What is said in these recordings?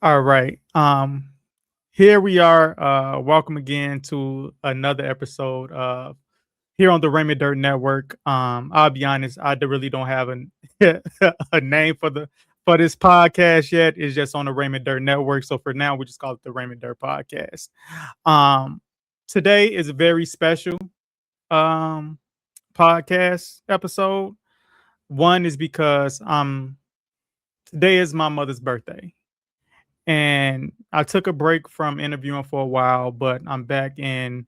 All right. Here we are. Welcome again to another episode of here on the Raymond Durr Network. I'll be honest, really don't have a name for this podcast yet. It's just on the Raymond Durr Network. So for now, we just call it the Raymond Durr Podcast. Um, Today is a very special um podcast episode. One is because today is my mother's birthday. And I took a break from interviewing for a while, but I'm back in.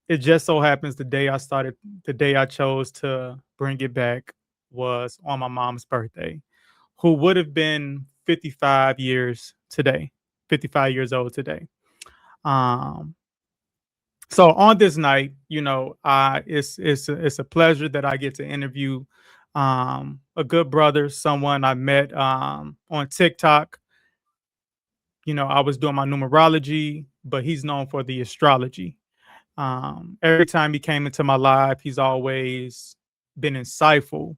It just so happens the day I chose to bring it back was on my mom's birthday, who would have been 55 years today, 55 years old today. Um, so on this night, it's a pleasure that I get to interview a good brother, someone I met on TikTok. I was doing my numerology, but he's known for the astrology. Every time he came into my life, he's always been insightful.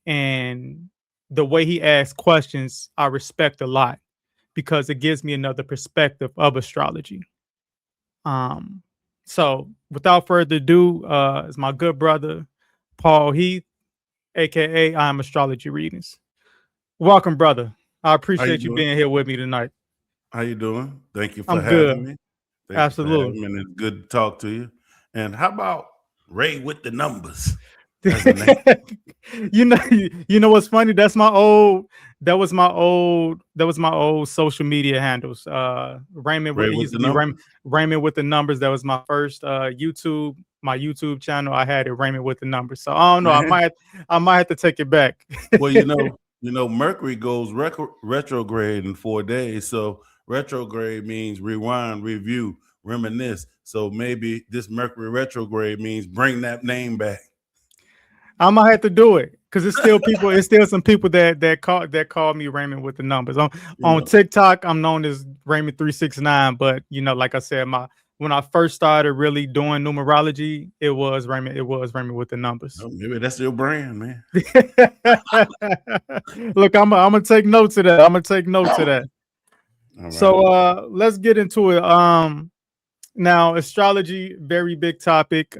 And the way he asks questions, I respect a lot because it gives me another perspective of astrology. Um, so without further ado, is my good brother, Paul Heath, aka I Am Astrology Readings. Welcome, brother. I How you appreciate you doing? being here with me tonight. How you doing? Thank you for I'm having good. me. Thank you for Absolutely. having me, and it's good to talk to you. And how about Ray with the numbers as a name? you know what's funny? That was my old social media handles. Ray It with used to the be numbers? Raymond with the numbers. That was my first my YouTube channel. I had it Raymond with the numbers. So I don't know. Man, I might have to take it back. well, Mercury goes retrograde in 4 days. So retrograde means rewind, review, reminisce. So maybe this Mercury retrograde means bring that name back. I might have to do it because it's still some people that call me Raymond with the numbers. You On know, TikTok, I'm known as Raymond 369. But like I said, my when I first started really doing numerology, it was Raymond with the numbers. maybe that's your brand, man. Look, I'm gonna take notes of that. I'm gonna take notes of that. All right. So let's get into it. Now astrology, very big topic.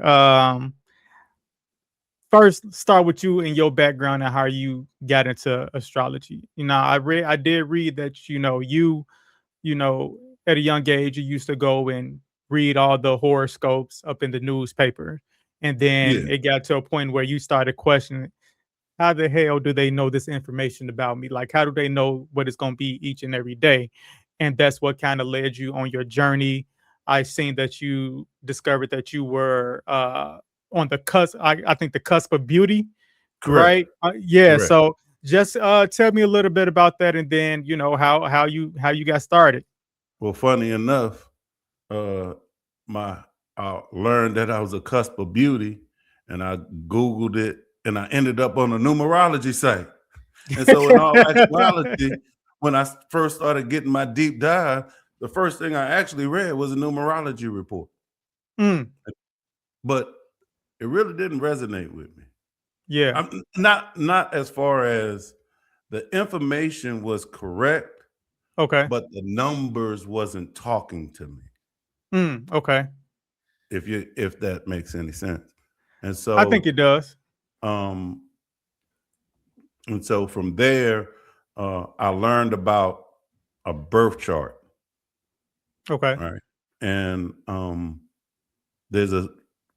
First start with you and your background and how you got into astrology. I did read that you know at a young age you used to go and read all the horoscopes up in the newspaper, and then Yeah. it got to a point where you started questioning, how the hell do they know this information about me? Like, how do they know what it's going to be each and every day? And that's what kind of led you on your journey. I seen that you discovered that you were on the cusp. I think the cusp of beauty, Correct. right? Yeah. Correct. So just tell me a little bit about that, and then how you got started. Well, funny enough, uh, my I learned that I was a cusp of beauty, and I Googled it, and I ended up on a numerology site. And so, in all actuality, when I first started getting my deep dive, the first thing I actually read was a numerology report, Mm, but it really didn't resonate with me. yeah. I'm not as far as the information was correct, Okay. but the numbers wasn't talking to me. Okay. If that makes any sense. And I think so it does. um from there I learned about a birth chart, Okay. right? And there's a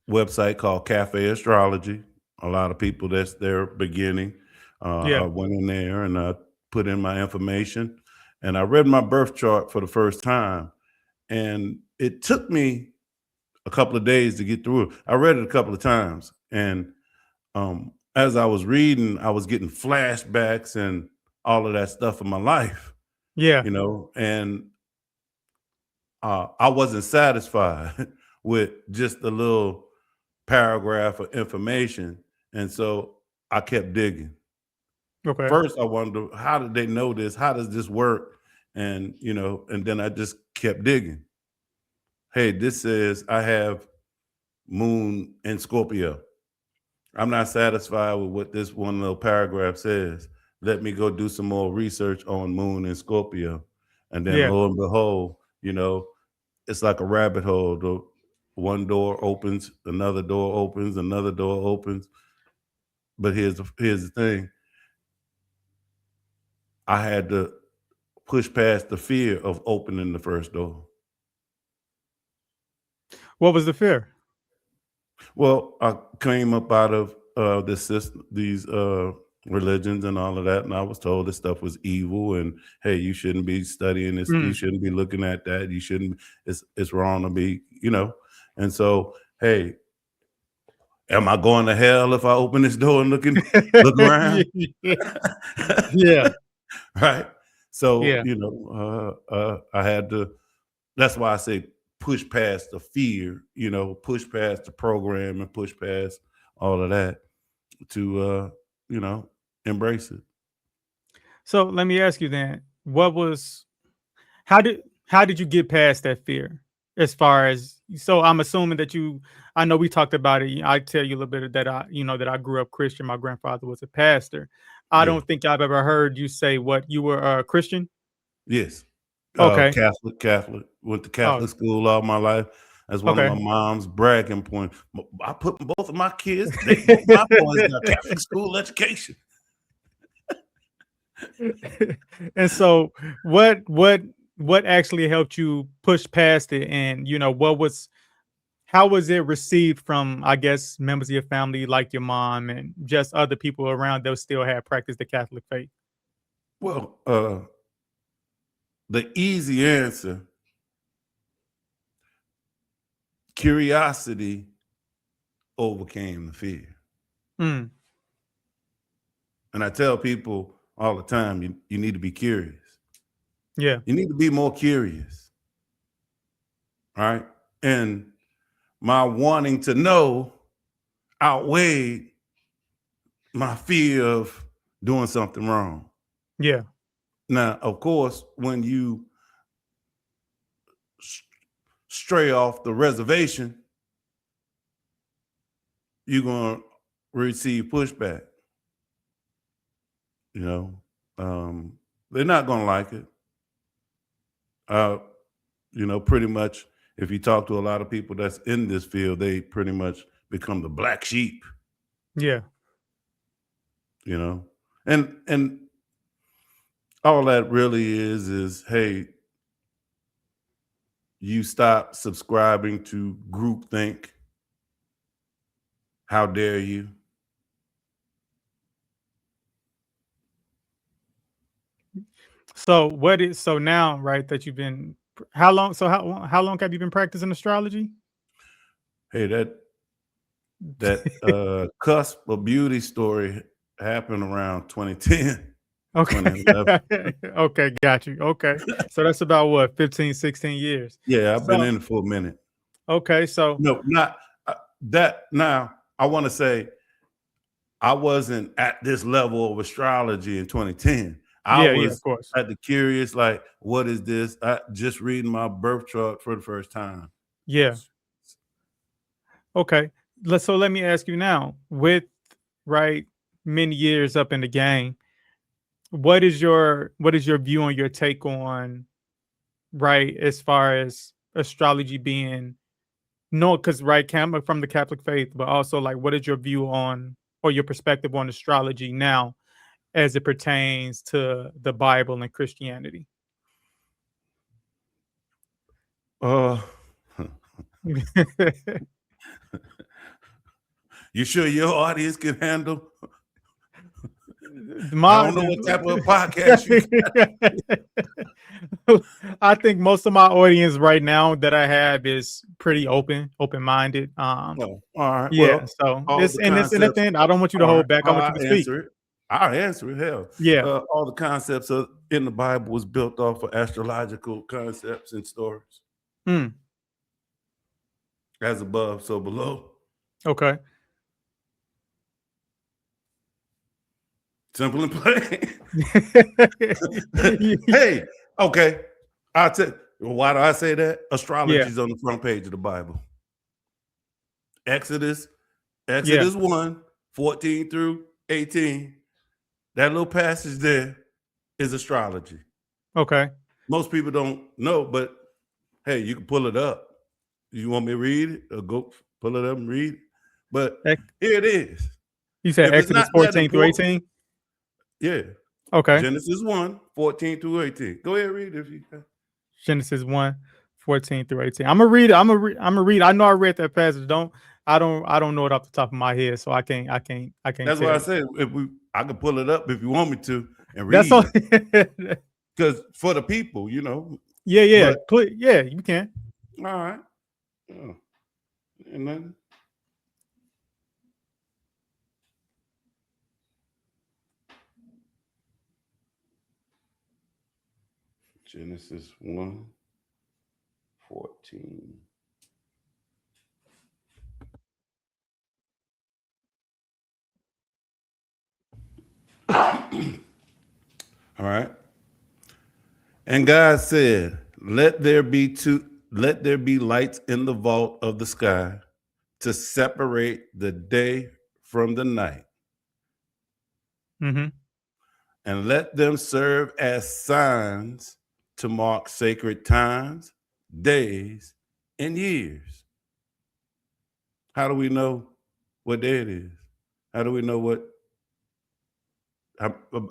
website called Cafe Astrology. A lot of people, that's their beginning. I Yeah. went in there and I put in my information, and I read my birth chart for the first time, and it took me a couple of days to get through it. I read it a couple of times, and as I was reading, I was getting flashbacks and all of that stuff in my life, Yeah. and I wasn't satisfied with just a little paragraph of information, and so I kept digging. Okay. First, I wondered, how did they know this? How does this work? And and then I just kept digging. Hey, this says I have Moon in Scorpio. I'm not satisfied with what this one little paragraph says. Let me go do some more research on Moon and Scorpio. And then Yeah. lo and behold, it's like a rabbit hole. The one door opens, another door opens, another door opens. But here's the thing. I had to push past the fear of opening the first door. What was the fear? Well, I came up out of this system, these religions and all of that, and I was told this stuff was evil. And hey, you shouldn't be studying this. You Mm. shouldn't be looking at that. You shouldn't. It's wrong to be. And so, hey, am I going to hell if I open this door and look around? Yeah. Right. So Yeah. I had to. That's why I say push past the fear. Push past the program and push past all of that to embrace it. So let me ask you then, what was how did how did you get past that fear? As far as so I'm assuming that I know we talked about it. I tell you a little bit that I grew up Christian. My grandfather was a pastor. I Yeah. don't think I've ever heard you say what you were a Christian. Yes. Okay. Catholic. Went to Oh, Catholic school all my life. That's one of okay. my mom's bragging points. I put both of my kids, both my boys got Catholic school education. And so what actually helped you push past it, and how was it received from, I guess, members of your family like your mom and just other people around that still had practiced the Catholic faith? Well, the easy answer, curiosity overcame the fear. Mm, And I tell people all the time, you need to be curious. yeah, You need to be more curious. Right. And my wanting to know outweighed my fear of doing something wrong. yeah, Now, of course, when you stray off the reservation, you're going to receive pushback. You know, they're not going to like it. Uh, pretty much, if you talk to a lot of people that's in this field, they pretty much become the black sheep. yeah. You know, and all that really is hey, you stop subscribing to groupthink. How dare you? So so now, right, that you've been how long so how long have you been practicing astrology? Hey, that cusp of beauty story happened around 2010, Okay. 2011. Okay, got you. Okay. So that's about what, 15, 16 years. Yeah, I've been So in it for a minute. okay, so No, not that. Now, I want to say I wasn't at this level of astrology in 2010. I yeah, yeah, of was course. at the curious, like, what is this? Just reading my birth chart for the first time. Yeah. Okay. So let me ask you now, with right many years up in the game, what is your view on your take on right as far as astrology being no, because right, coming from the Catholic faith, but also like what is your view on or your perspective on astrology now as it pertains to the Bible and Christianity? Uh, you sure your audience can handle? I My don't know what type of podcast you I think most of my audience right now that I have is pretty open-minded. know. All right. Yeah, Well, so all this the and this and the concepts. thing, I don't want you to All right. hold back. I want you to I'll speak. answer it. I'll answer it. Hell, Yeah. all the concepts in the Bible was built off of astrological concepts and stories. Mm, As above, so below. okay. Simple and plain. Hey, okay. I'll tell. Why do I say that? Astrology Yeah, is on the front page of the Bible. Exodus, yeah, Exodus 1, 14 through 18. That little passage there is astrology. okay. most people don't know, but hey, you can pull it up. You want me to read it? Or go pull it up and read it? But here it is. You said If it's Exodus not that 14 through important, 18? yeah. Okay. Genesis 1, 14 through 18. Go ahead and read it if you can. Genesis 1, 14 through 18. I'm gonna read it. I'm gonna read. I know I read that passage. I don't know it off the top of my head, so I can't That's tell why I you. said I can pull it up if you want me to and That's read all. it. Because for the people, you know. Yeah. But Yeah, you can. all right. Oh, and then Genesis 1, 14. All right. And God said, let there be lights in the vault of the sky to separate the day from the night, Mm-hmm. and let them serve as signs to mark sacred times, days, and years. How do we know what day it is? How do we know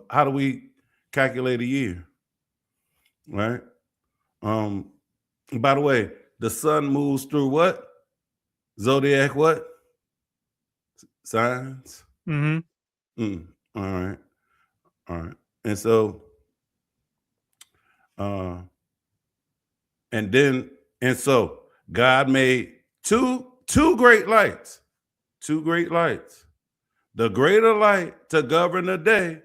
how do we calculate a year? Right? Um, by the way, the sun moves through what? Zodiac what? Signs? Mm-hmm. All right. All right. And so uh and then and so God made two great lights. Two great lights. The greater light to govern the day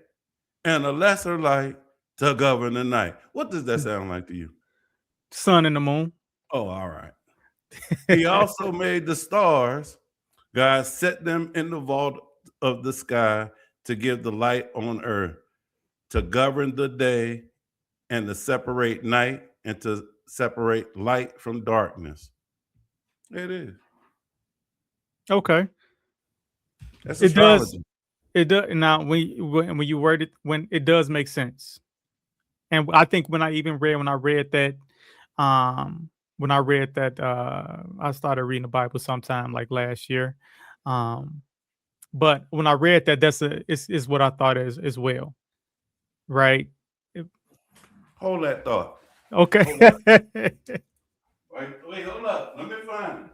and a lesser light to govern the night. What does that sound like to you? Sun and the moon. Oh, all right. He also made the stars. God set them in the vault of the sky to give the light on earth, to govern the day and to separate night and to separate light from darkness. It is. Okay. That's It does. astrology. It does. Now, when you word it, when it does make sense, and I think when I read that, when I read that, I started reading the Bible sometime like last year, um, but when I read that, is what I thought as well, right? It- Hold that thought. Okay. Hold that. Wait, hold up. Let me find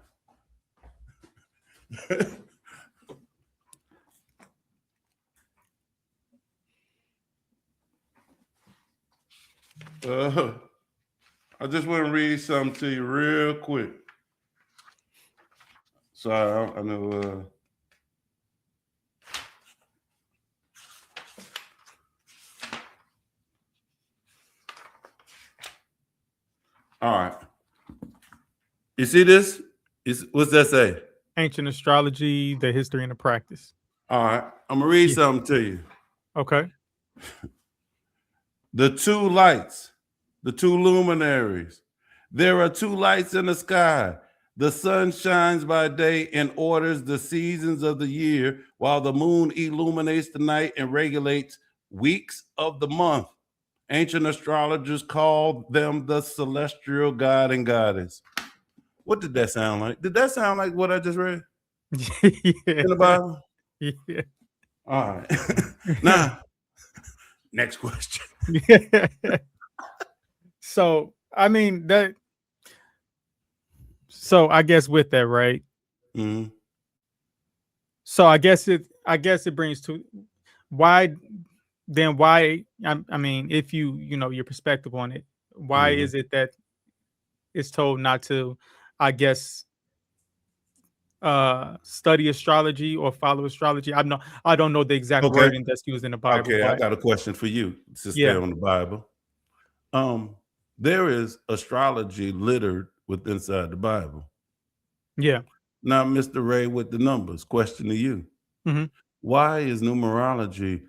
it. I just want to read something to you real quick. Sorry, I know. All right. You see this? What's that say? Ancient astrology, the history and the practice. All right. I'm going to read Yeah. something to you. Okay. The two lights, the two luminaries. There are two lights in the sky. The sun shines by day and orders the seasons of the year, while the moon illuminates the night and regulates weeks of the month. Ancient astrologers called them the celestial god and goddess. What did that sound like? Did that sound like what I just read Yeah. in the Bible? Yeah. All right. Now, next question. Yeah. So I mean that. So I guess with that, right? Mhm. So I guess it brings to why why I mean if your perspective on it, why Mhm. is it that it's told not to, I guess, study astrology or follow astrology? I don't know the exact Okay. wording that's used in the Bible, Okay, I but got a question for you to stay yeah, on the Bible. Um, there is astrology littered with inside the Bible. yeah. Now, Mr. Ray with the numbers, question to you. Hmm. Why is numerology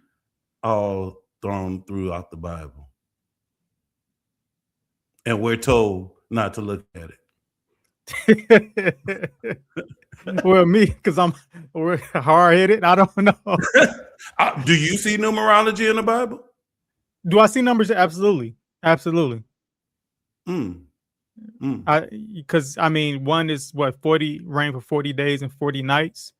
all thrown throughout the Bible? And we're told not to look at Well, me, because I'm hard headed. I don't know. it. Do you see numerology in the Bible? Do I see numbers? Absolutely, absolutely. Mm, mm. Because I mean, one is what 40 rain for 40 days and 40 nights.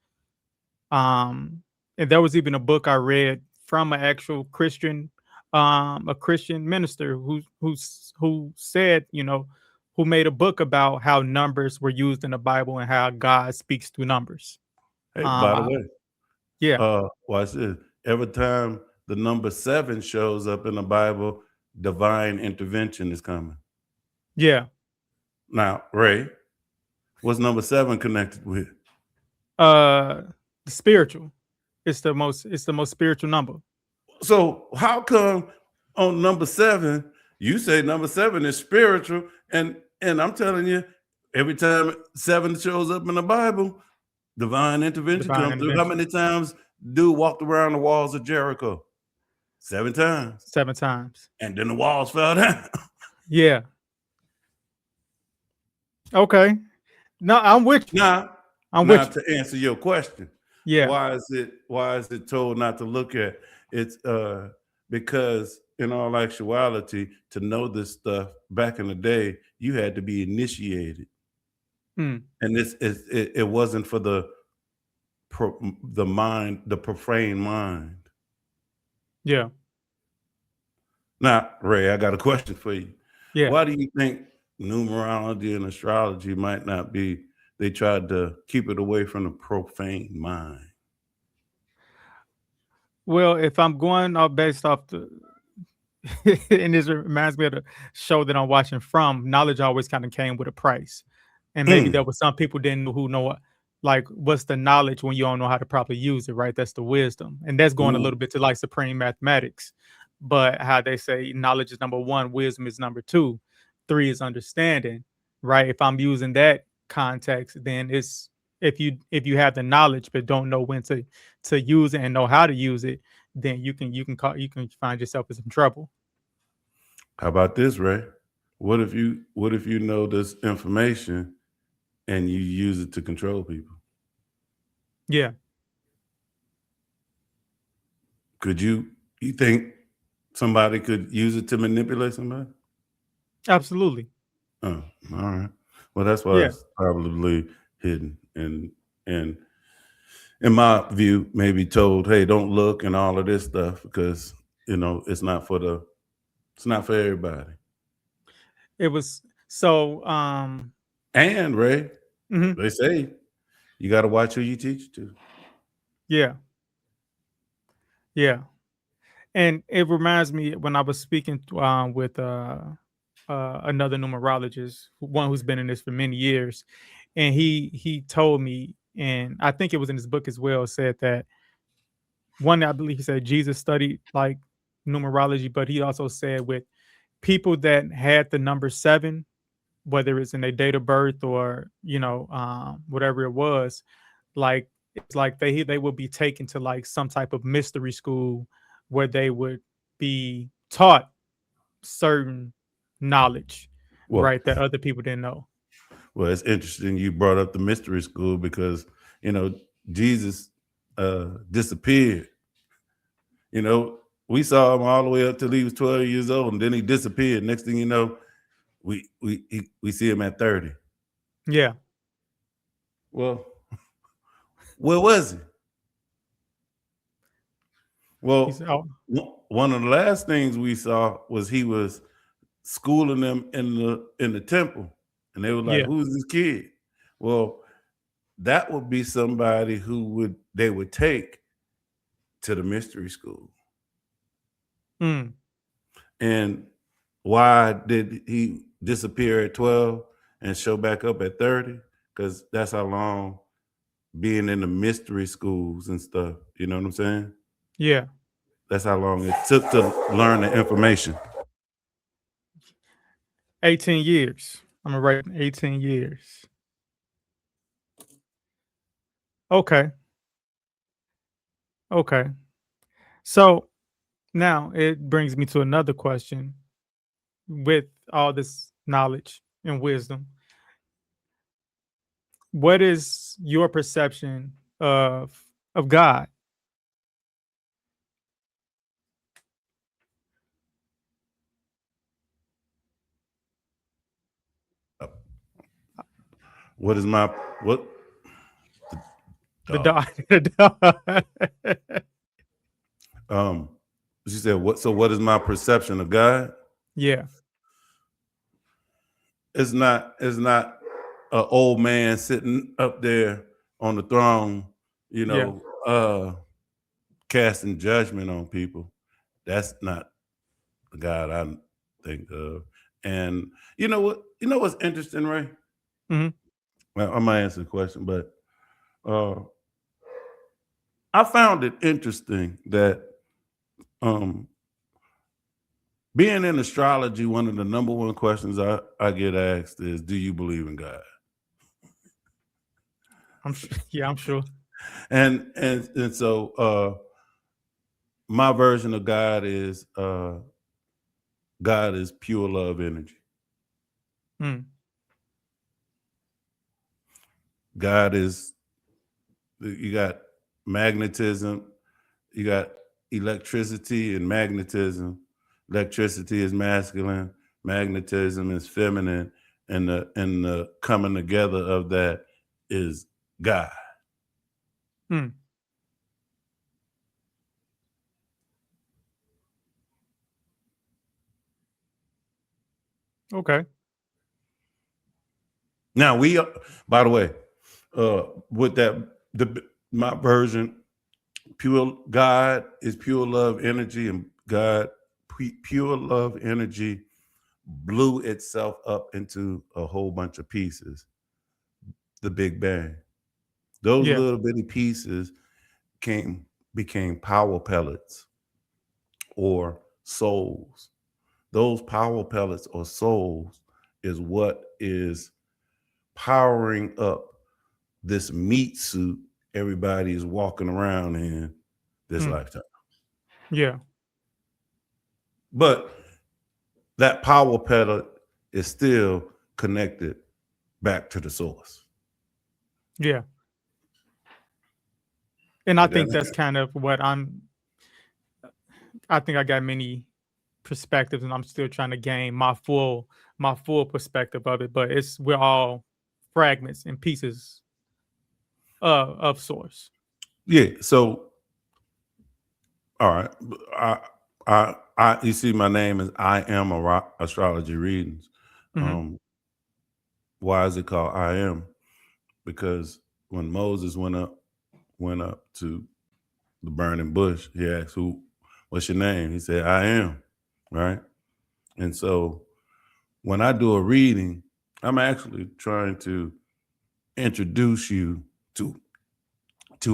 And there was even a book I read from an actual Christian, a Christian minister who said, who made a book about how numbers were used in the Bible and how God speaks through numbers. Hey, Um, by the I, way, yeah, watch this. Every time the number 7 shows up in the Bible, divine intervention is coming. yeah. Now, Ray, what's number 7 connected with? Uh, the spiritual. It's the most spiritual number. So how come on number 7 you say number 7 is spiritual, and I'm telling you, every time 7 shows up in the Bible, divine intervention Divine comes through. How intervention. many times dude walked around the walls of Jericho? 7 times, 7 times. and then the walls fell down. Yeah. Okay. No, I'm with you. Now, I'm now with you. to answer your question, Yeah. why is it told not to look at? It's because in all actuality, to know this stuff back in the day, you had to be initiated, Mm, and it wasn't for the mind, the profane mind. yeah. Now, Ray, I got a question for you. Yeah. Why do you think numerology and astrology might not be? They tried to keep it away from the profane mind. Well, if I'm going off based off the and this reminds me of the show that I'm watching from, knowledge always kind of came with a price. And maybe Mm, there was some people didn't know who know like what's the knowledge when you don't know how to properly use it, right? That's the wisdom. And that's going a mm. little bit to like supreme mathematics. But how they say knowledge is number one, wisdom is number two, three is understanding, right? If I'm using that context, then it's if you have the knowledge but don't know when to use it and know how to use it, then you can find yourself in some trouble. How about this, Ray? What if you know this information and you use it to control people? Yeah, Could you think somebody could use it to manipulate somebody? absolutely. Oh, all right. Well, that's why Yeah, it's probably hidden and in my view, maybe told, hey, don't look and all of this stuff because it's not for everybody. it was so. And Ray, Mhm, they say you got to watch who you teach it to. yeah, yeah, and it reminds me when I was speaking with another numerologist, one who's been in this for many years, and he told me, and I think it was in his book as well, said that one, I believe he said Jesus studied like numerology, but he also said with people that had the number seven, whether it's in their date of birth or whatever it was, like it's like they would be taken to like some type of mystery school where they would be taught certain knowledge, Well, right, that other people didn't know. well, it's interesting you brought up the mystery school because you know Jesus disappeared. We saw him all the way up till he was 12 years old, and then he disappeared. Next thing you know, we see him at 30. Yeah, Well, where was he? he said, Well, "Oh, one of the last things we saw was he was schooling them in the temple, and they were like, yeah, "Who's this kid?" Well, that would be somebody they would take to the mystery school. mm, And why did he disappear at 12 and show back up at 30? Because that's how long being in the mystery schools and stuff. You know what I'm saying? yeah, That's how long it took to learn the information. 18 years. I'm gonna write 18 years. Okay, okay. So now it brings me to another question. With all this knowledge and wisdom, what is your perception of God? What is my what? The Dog. dog. The dog. She said, "What? So what is my perception of God? Yeah. It's not. It's not an old man sitting up there on the throne, you Yeah. know, casting judgment on people. That's not the God I think of. And you know what? You know what's interesting, Ray? Mhm. Well, I might answer the question, but uh, I found it interesting that um, being in astrology, one of the number one questions I get asked is, "Do you believe in God?" Yeah, I'm sure. And so my version of God is pure love energy. Mm. God is, you got magnetism, you got electricity and magnetism. Electricity is masculine, magnetism is feminine, and the coming together of that is God. Mm. Okay. Now by the way, with that, my version, pure God is pure love energy, and God, pure love energy, blew itself up into a whole bunch of pieces. The Big Bang. Those Yeah. little bitty pieces came became power pellets or souls. Those power pellets or souls is what is powering up this meat suit everybody is walking around in this Mm. lifetime. Yeah. But that power pellet is still connected back to the source. Yeah. And I Like think that. that's kind of what I think I got many perspectives and I'm still trying to gain my full perspective of it, but we're all fragments and pieces of source. Yeah. So, all right. You see, my name is I Am Astrology Readings. Mhm. Um, why is it called I Am? Because when Moses went up to the burning bush, he asked, what's your name? He said, I am. Right. And so when I do a reading, I'm actually trying to introduce you to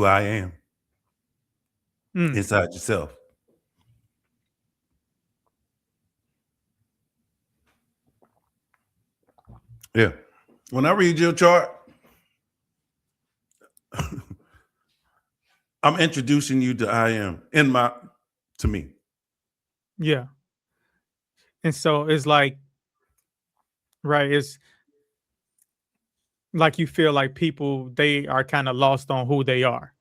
I am Mm. inside yourself. Yeah. When I read your chart, I'm introducing you to I am to me. Yeah. And so it's like, right, it's like you feel like people they are kind of lost on who they are.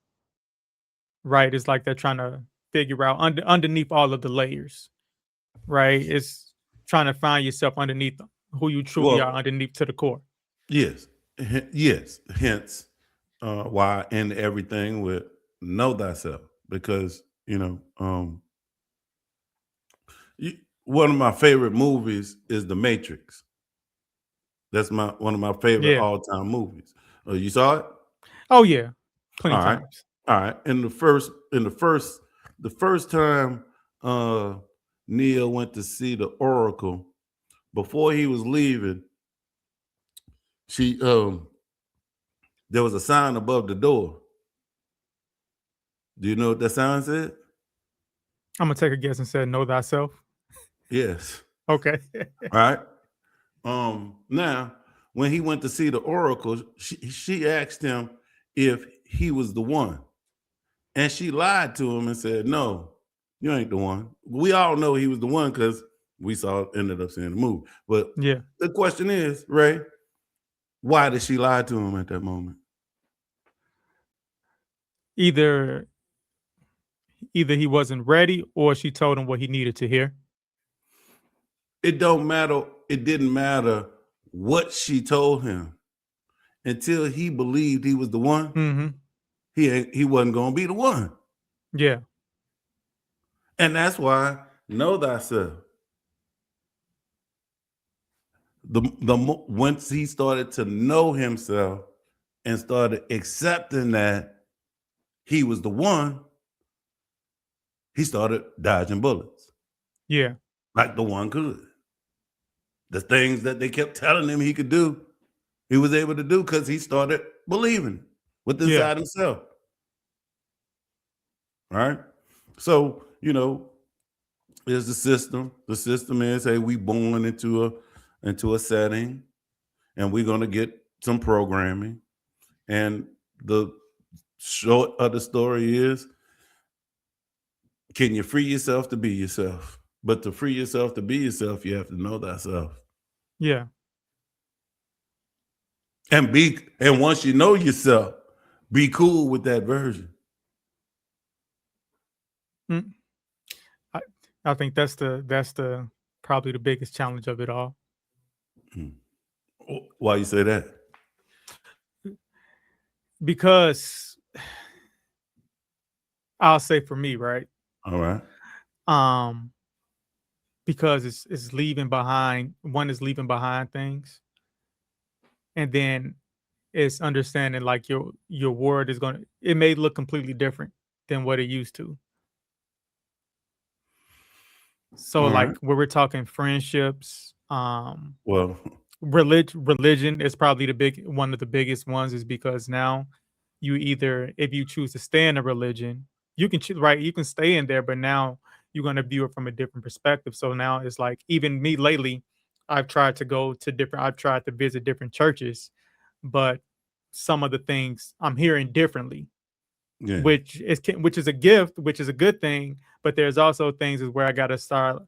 Right? It's like they're trying to figure out underneath all of the layers. Right? It's trying to find yourself underneath who you truly are Well, underneath to the core. yes. Yes. Hence why I end everything with know thyself. Because, one of my favorite movies is The Matrix. That's my one of my favorite Yeah. all-time movies. You saw it? Oh yeah. Plenty All right. times. All right. The first time uh Neil went to see the Oracle, before he was leaving, she there was a sign above the door. Do you know what that sign said? I'm gonna take a guess and say know thyself. Yes. Okay. All right. Now, when he went to see the Oracle, she asked him if he was the one. And she lied to him and said, "No, you ain't the one." We all know he was the one because we ended up seeing the movie. But Yeah. the question is, Ray, why did she lie to him at that moment? Either either he wasn't ready or she told him what he needed to hear. It don't matter. It didn't matter what she told him. until he believed he was the one, Mm-hmm. he wasn't gonna be the one. Yeah. And that's why know thyself. Once he started to know himself and started accepting that he was the one, he started dodging bullets Yeah. like the one could. The things that they kept telling him he could do, he was able to do because he started believing within Yeah. inside himself. Right? So, is the system. The system is, hey, we born into a setting, and we're gonna get some programming. And the short of the story is, can you free yourself to be yourself? But to free yourself to be yourself, you have to know thyself. Yeah. And once you know yourself, be cool with that version. Mm. I, I think that's the probably the biggest challenge of it all. Hmm. Why you say that? Because I'll say for me, right? All right. Um, because it's leaving behind one is leaving behind things, and then it's understanding like your word is gonna it may look completely different than what it used to. So All like right. where we're talking friendships, Well, religion is probably the big one of the biggest ones is because now you either if you choose to stay in a religion, you can choose right, you can stay in there, but now you're going to view it from a different perspective. So now it's like even me lately, I've tried to visit different churches, but some of the things I'm hearing differently, yeah. which is a gift, which is a good thing, but there's also things is where I got to start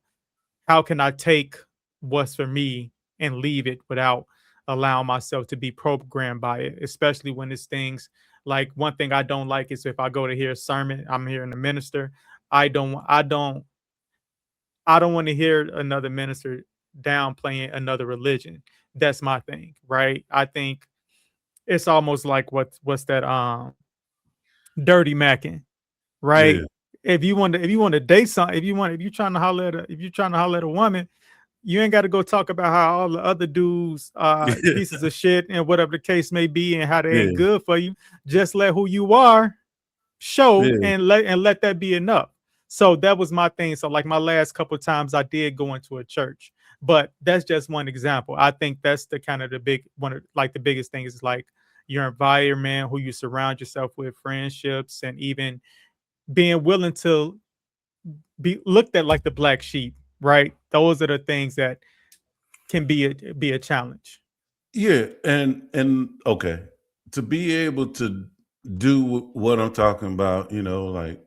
how can I take what's for me and leave it without allowing myself to be programmed by it, especially when it's things like one thing I don't like is if I go to hear a sermon, I'm hearing a minister. I don't, I don't, I don't want to hear another minister downplaying another religion. That's my thing, right? I think it's almost like what's that dirty macking, Yeah. right? If you want to date some if you're trying to holler at a woman, you ain't got to go talk about how all the other dudes pieces of shit and whatever the case may be and how they ain't Yeah. good for you. Just let who you are show Yeah. and let that be enough. So that was my thing. So like my last couple of times I did go into a church, but that's just one example. I think that's the kind of the big one of like the biggest thing is like your environment, who you surround yourself with, friendships, and even being willing to be looked at like the black sheep, right? Those are the things that can be a challenge. Yeah. And okay. To be able to do what I'm talking about, like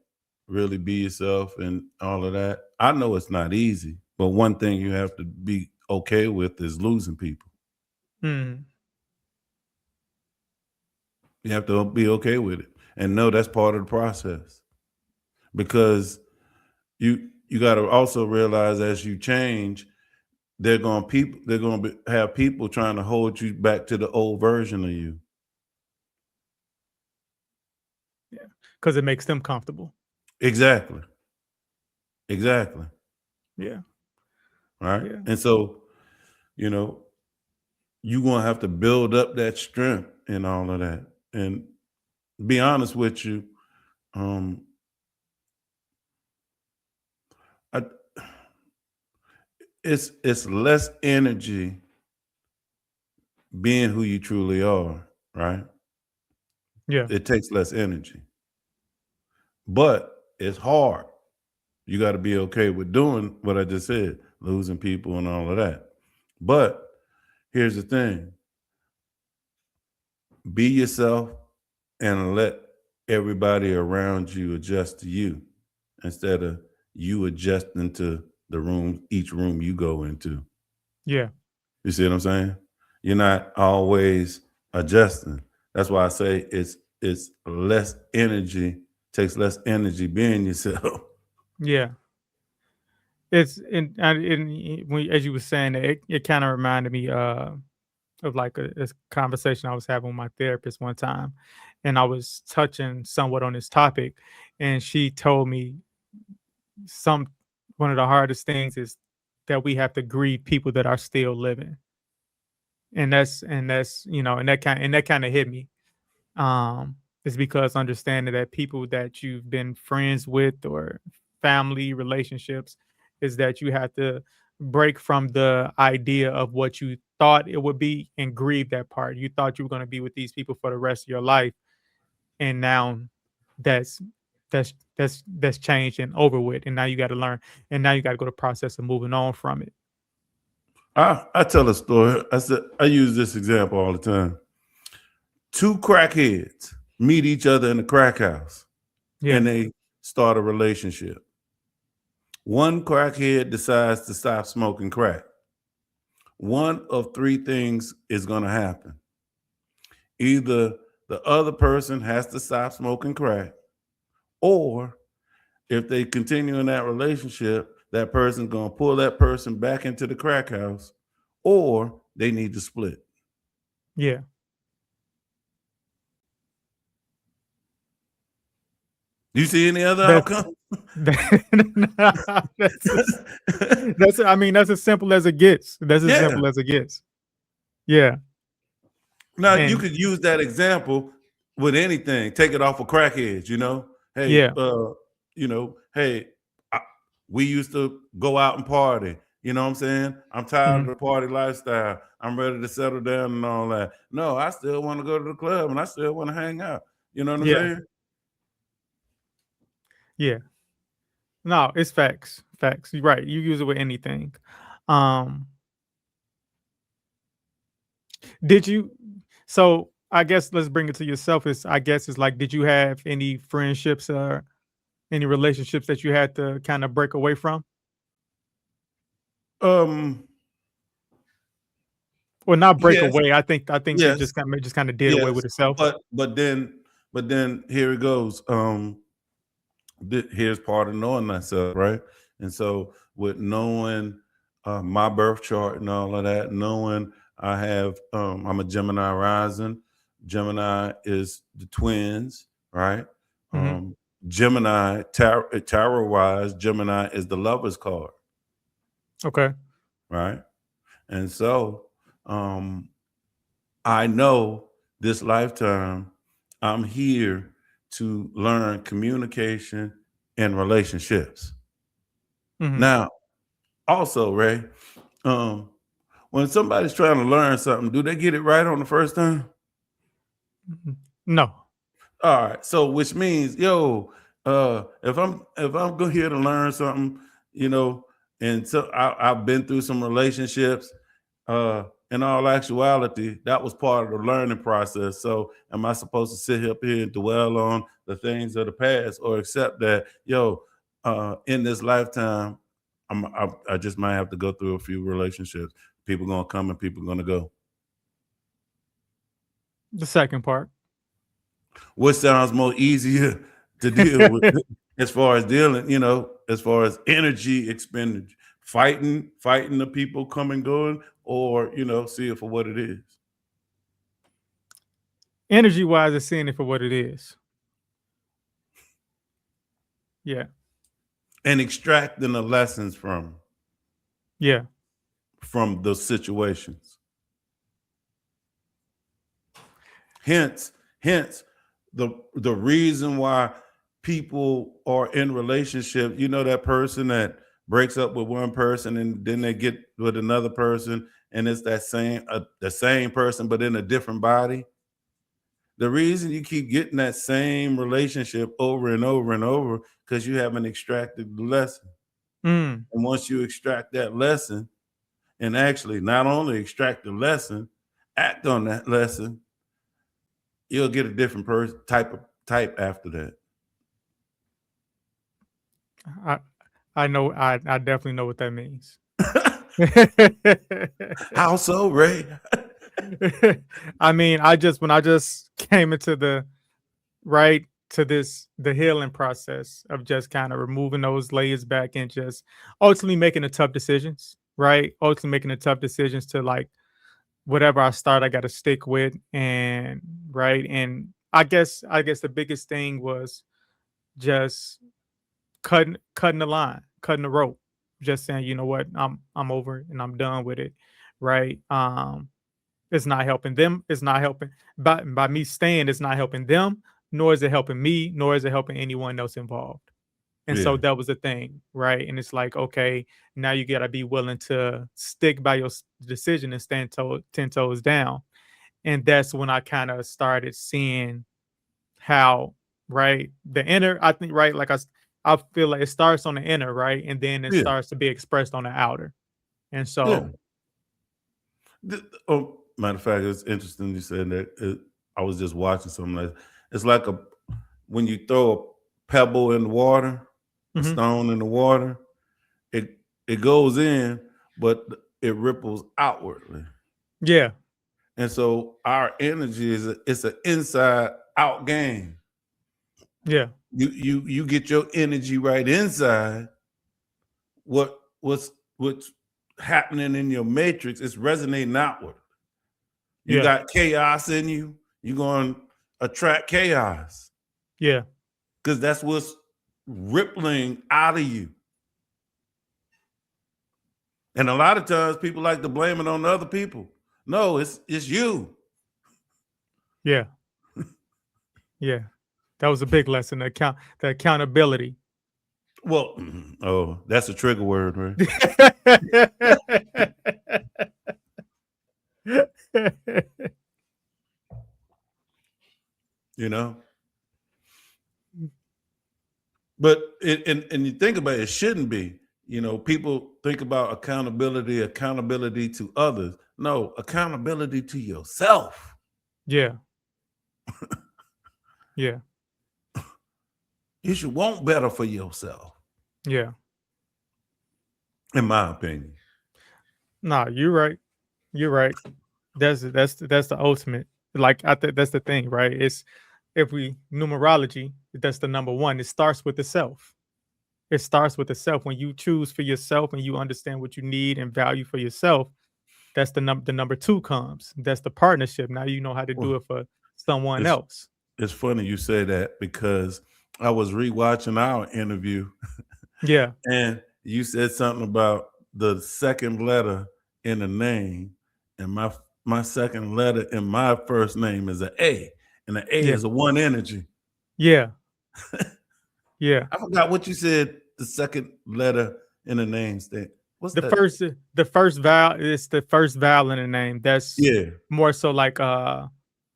really be yourself and all of that. I know it's not easy, but one thing you have to be okay with is losing people. Mm, You have to be okay with it and know that's part of the process, because you got to also realize as you change, they're going to have people trying to hold you back to the old version of you. yeah, because it makes them comfortable. Exactly. Exactly. Yeah, Right. yeah, And so, you know, you're going to have to build up that strength and all of that. And be honest with you, um, I, it's less energy being who you truly are, right? yeah, It takes less energy, but it's hard. You got to be okay with doing what I just said, losing people and all of that. But here's the thing: be yourself and let everybody around you adjust to you instead of you adjusting to each room you go into. yeah, You see what I'm saying? You're not always adjusting. That's why I say it's less energy, takes less energy being yourself. yeah. It's and when as you were saying it kind of reminded me. of like a conversation I was having with my therapist one time, and I was touching somewhat on this topic, and she told me some one of the hardest things is that we have to grieve people that are still living, and that's and that kind of hit me. Is because understanding that people that you've been friends with or family relationships is that you have to break from the idea of what you thought it would be and grieve that part. You thought you were going to be with these people for the rest of your life, and now that's that's changed and over with, and now you got to learn, and now you got to go the process of moving on from it. I tell a story. I use this example all the time. Two crackheads meet each other in the crack house Yeah, and they start a relationship. One crackhead decides to stop smoking crack. One of three things is going to happen. Either the other person has to stop smoking crack, or if they continue in that relationship, that person's going to pull that person back into the crack house, or they need to split. yeah. Do you see any other That's outcome? that's I mean, that's as simple as it gets. That's as Yeah. simple as it gets. Yeah, Now you and could use that example with anything. Take it off of crackheads. Hey, yeah, hey, we used to go out and party. You know what I'm saying? I'm tired of mhm, the party lifestyle. I'm ready to settle down and all that. No, I still want to go to the club and I still want to hang out. You know what I'm yeah, saying? yeah. No, it's facts. Facts. You're right. You use it with anything. Um, did you so I guess let's bring it to yourself. Is I guess it's like, did you have any friendships or any relationships that you had to kind of break away from? Um, Or not break yes, away. I think it yes, just kind of did away yes. with itself. But then here it goes. Here's part of knowing myself, right? And so with knowing my birth chart and all of that, knowing I'm a Gemini rising. Gemini is the twins, right? Mhm. Um, Gemini tarot wise, Gemini is the lover's card, Okay. right? And so um, I know this lifetime I'm here to learn communication and relationships. Mhm. Now, also, Ray, um, when somebody's trying to learn something, do they get it right on the first time? Mhm. No. All right, so which means, if I'm here to learn something, you know, and so I've been through some relationships. In all actuality, that was part of the learning process. So, am I supposed to sit up here and dwell on the things of the past, or accept that, in this lifetime, I just might have to go through a few relationships. People gonna come and people gonna go. The second part. What sounds more easier to deal with as far as dealing, as far as energy expenditure, fighting the people come and going, or see it for what it is Energy wise, is seeing it for what it is. Yeah. and extracting the lessons Yeah. from those situations. Hence, the reason why people are in relationship. That person that breaks up with one person and then they get with another person, and it's the same person but in a different body. The reason you keep getting that same relationship over and over and over, because you haven't extracted the lesson. Mm. And once you extract that lesson, and actually not only extract the lesson, act on that lesson, you'll get a different type after that. I I know I definitely know what that means. How so, Ray? I mean, when I just came into the right to this the healing process of just kind of removing those layers back and just ultimately making the tough decisions, right? Ultimately making the tough decisions to like whatever I start, I got to stick with. And right. And I guess the biggest thing was just cutting the line, cutting the rope, just saying, you know what, I'm over it and I'm done with it. Right. It's not helping them. It's not helping by me staying, it's not helping them, nor is it helping me, nor is it helping anyone else involved. And so Yeah. that was the thing, right? And it's like, okay, now you gotta be willing to stick by your decision and stand 10 toes down. And that's when I kind of started seeing how, right, the inner, I think, right, like I feel like it starts on the inner, right, and then it Yeah. starts to be expressed on the outer. And Yeah. so, Oh, matter of fact, it's interesting you said that. I was just watching something like it's like a when you throw a pebble in the water, a mhm, stone in the water, it it goes in, but it ripples outwardly. yeah, And so our energy it's an inside out game. yeah, You get your energy right inside. What's happening in your matrix is resonating outward. You yeah, got chaos in you, you're going to attract chaos yeah, because that's what's rippling out of you. And a lot of times people like to blame it on other people. No, it's you. yeah, yeah. That was a big lesson. The accountability. Well, oh, that's a trigger word, right? You know, but and you think about it, it shouldn't be. You know, people think about accountability to others. No, accountability to yourself. Yeah, yeah, You should want better for yourself, yeah. in my opinion. Nah, you're right. You're right. That's the ultimate. Like I think that's the thing, right? It's if we numerology, that's the number one. It starts with the self. It starts with the self. When you choose for yourself and you understand what you need and value for yourself, that's the number two comes. That's the partnership. Now you know how to do Well, it for someone it's else. it's funny you say that because I was rewatching our interview Yeah, and you said something about the second letter in the name, and my second letter in my first name is an A, and the A yeah, is a one energy. yeah, yeah. I forgot what you said. The second letter in the name stand. What's The that? first the first vowel is the first vowel in the name. That's Yeah. more so like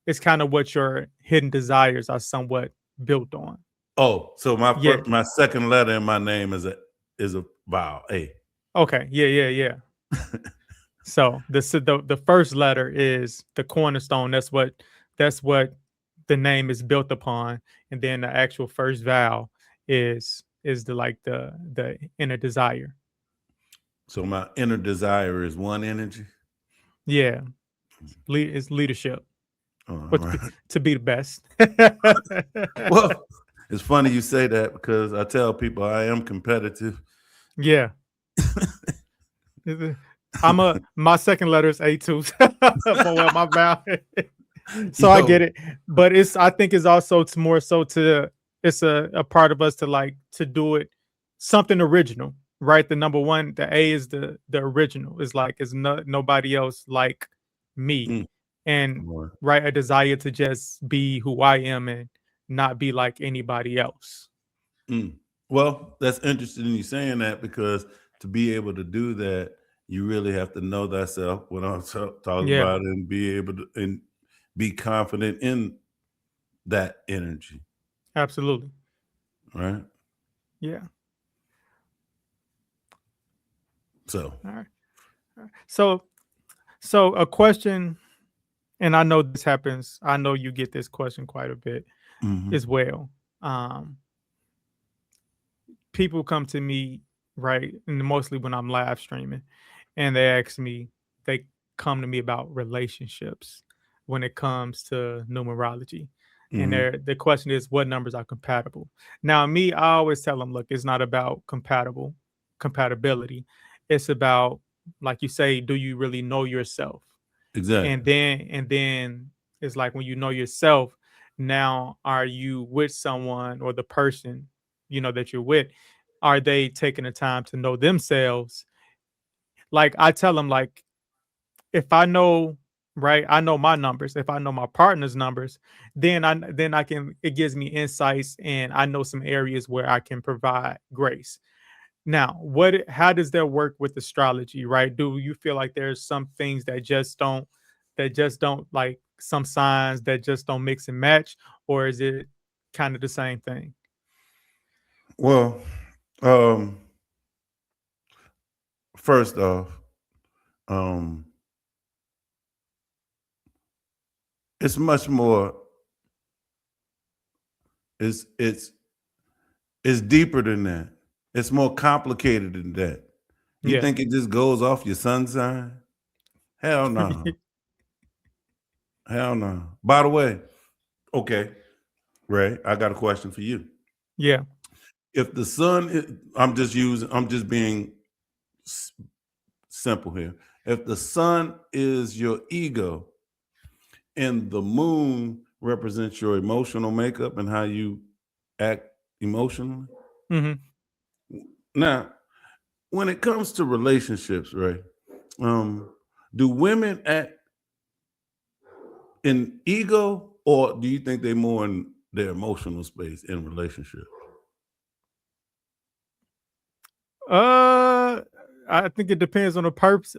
it's kind of what your hidden desires are somewhat built on. Oh, so Yeah. my second letter in my name is a vowel A. Okay. Yeah, yeah, yeah. So the first letter is the cornerstone. That's what the name is built upon, and then the actual first vowel is the like the inner desire. So my inner desire is one energy. Yeah, it's leadership, All but to be, right. to be the best. Well, it's funny you say that because I tell people I am competitive. Yeah. I'm a my second letter is A too. But well, my vowel. So I get Yo, it. But I think it's also it's more so to it's a part of us to like to do it something original, right? The number one, the A is the original. It's like it's nobody else like me. mm, And boy, right, a desire to just be who I am and not be like anybody else. mm. Well, that's interesting you saying that because to be able to do that, you really have to know thyself. What I'm talking Yeah, about, and be able to and be confident in that energy, absolutely. right? Yeah. So, All right. So so a question, and I know this happens. I know you get this question quite a bit mhm, as well. Um, People come to me, right, and mostly when I'm live streaming, and they come to me about relationships when it comes to numerology. And mhm, the question is, what numbers are compatible? Now, me, I always tell them, look, it's not about compatibility. It's about, like you say, do you really know yourself? Exactly. And then it's like when you know yourself, now are you with someone, or the person that you're with, are they taking the time to know themselves? Like I tell them, like, if I know, right, I know my numbers. If I know my partner's numbers, then I can, it gives me insights, and I know some areas where I can provide grace. Now, how does that work with astrology, right? Do you feel like there's some things that just don't, like, some signs that just don't mix and match, or is it kind of the same thing? Well, um, first off, um, it's much more. It's it's deeper than that. It's more complicated than that. You Yeah. think it just goes off your sun sign? Hell no. Hell no. By the way, okay, Ray, I got a question for you. Yeah. If the I'm just being s- simple here. If the sun is your ego and the moon represents your emotional makeup and how you act emotionally. Hmm. Now, when it comes to relationships, right? Um, do women act in ego, or do you think they're more in their emotional space in relationships? uh I think it depends on the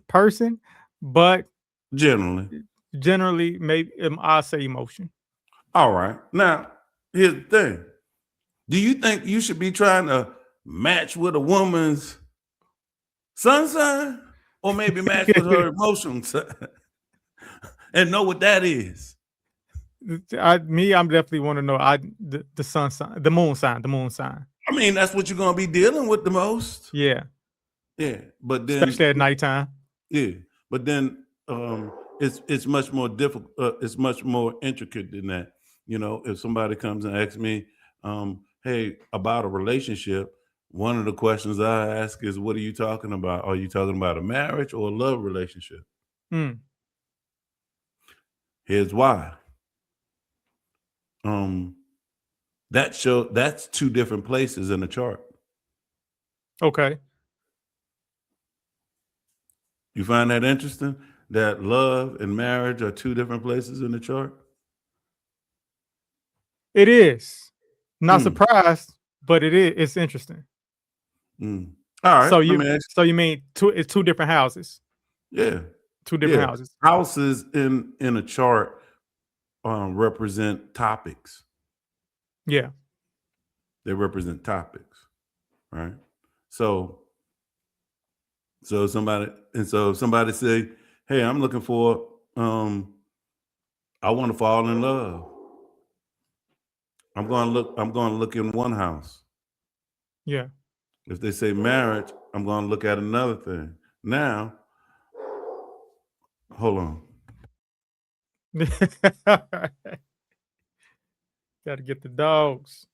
person, but Generally. generally, maybe, I'll say emotion. All right. Now, here's the thing. Do you think you should be trying to match with a woman's sun sign, or maybe match with her emotional sign and know what that is? I'm definitely want to know, the sun sign, the moon sign. I mean, that's what you're gonna be dealing with the most. Yeah, Yeah. But then especially at nighttime. yeah, but then it's much more difficult. It's much more intricate than that. You know, if somebody comes and asks me, "Hey, about a relationship," one of the questions I ask is, "What are you talking about? Are you talking about a marriage or a love relationship?" Mm, Here's why. Um, that's two different places in the chart. okay. You find that interesting? That love and marriage are two different places in the chart. It is. Not Hmm. surprised, but it's interesting. Mm. All right. So Let you me ask. so you mean it's two different houses. Yeah. Two different Yeah. houses. Houses in a chart represent topics. Yeah. They represent topics, right? So so if somebody say, "Hey, I'm looking for I want to fall in love." I'm going to look in one house. Yeah. If they say marriage, I'm going to look at another thing. Now, hold on. Got to get the dogs.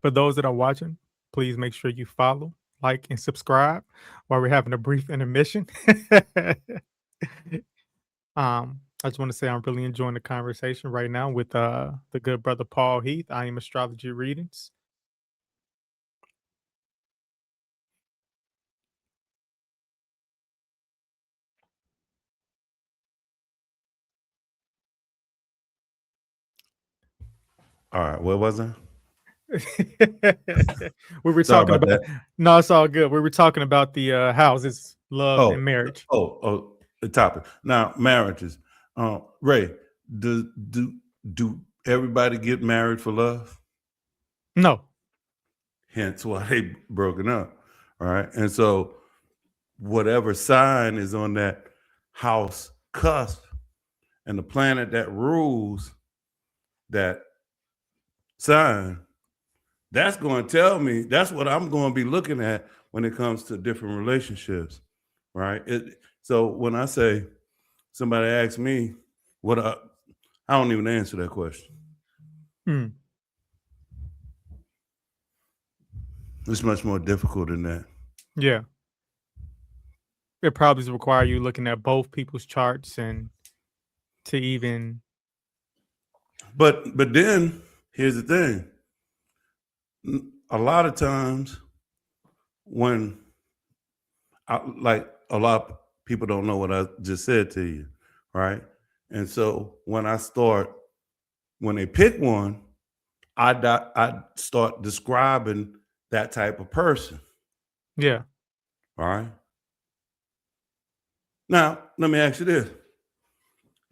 For those that are watching, please make sure you follow, like, and subscribe while we're having a brief intermission. I just want to say I'm really enjoying the conversation right now with the good brother Paul Heath. I Am Astrology Readings. All right, what was I? We were Sorry talking about about, that. no, it's all good. We were talking about the houses, love, Oh, and marriage. the topic. Now, marriages. Ray, do do do everybody get married for love? No. Hence why they broken up. All right. And so whatever sign is on that house cusp and the planet that rules that sign, that's going to tell me, that's what I'm going to be looking at when it comes to different relationships. Right. So when I say somebody asks me what I don't even answer that question. Mm. It's much more difficult than that. Yeah. It probably require you looking at both people's charts and to even But then here's the thing. A lot of times when like a lot of people don't know what I just said to you, right? And so when they pick one, I start describing that type of person, yeah. all right? Now, let me ask you this.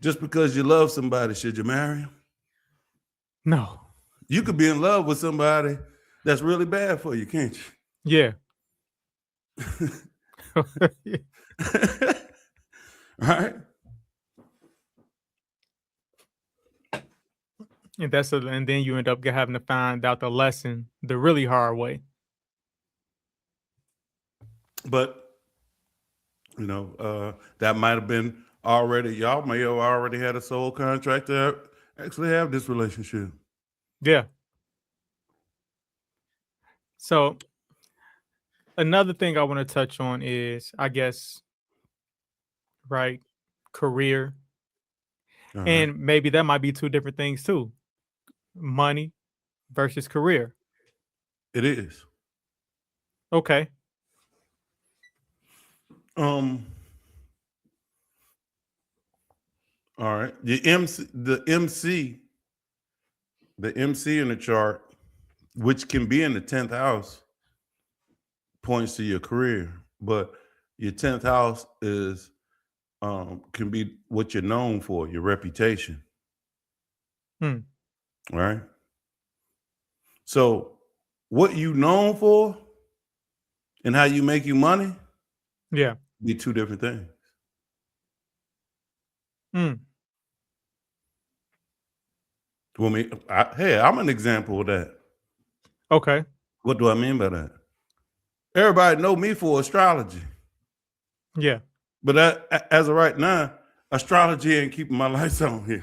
Just because you love somebody, should you marry them? No. You could be in love with somebody that's really bad for you, can't Yeah. you? Right? And then you end up having to find out the lesson the really hard way. But that might have been already, y'all may have already had a soul contract to actually have this relationship. Yeah. So another thing I want to touch on is, I guess, right, career. All right. And maybe that might be two different things too. Money versus career. It is. Okay. Um, all right. The MC in the chart, which can be in the 10th house, points to your career. But your 10th house is can be what you're known for, your reputation. Hmm. Right. So what you known for and how you make your money Yeah. be two different things. Hmm. Hey, I'm an example of that. Okay. What do I mean by that? Everybody know me for astrology, Yeah. but as of right now, astrology ain't keeping my lights on here.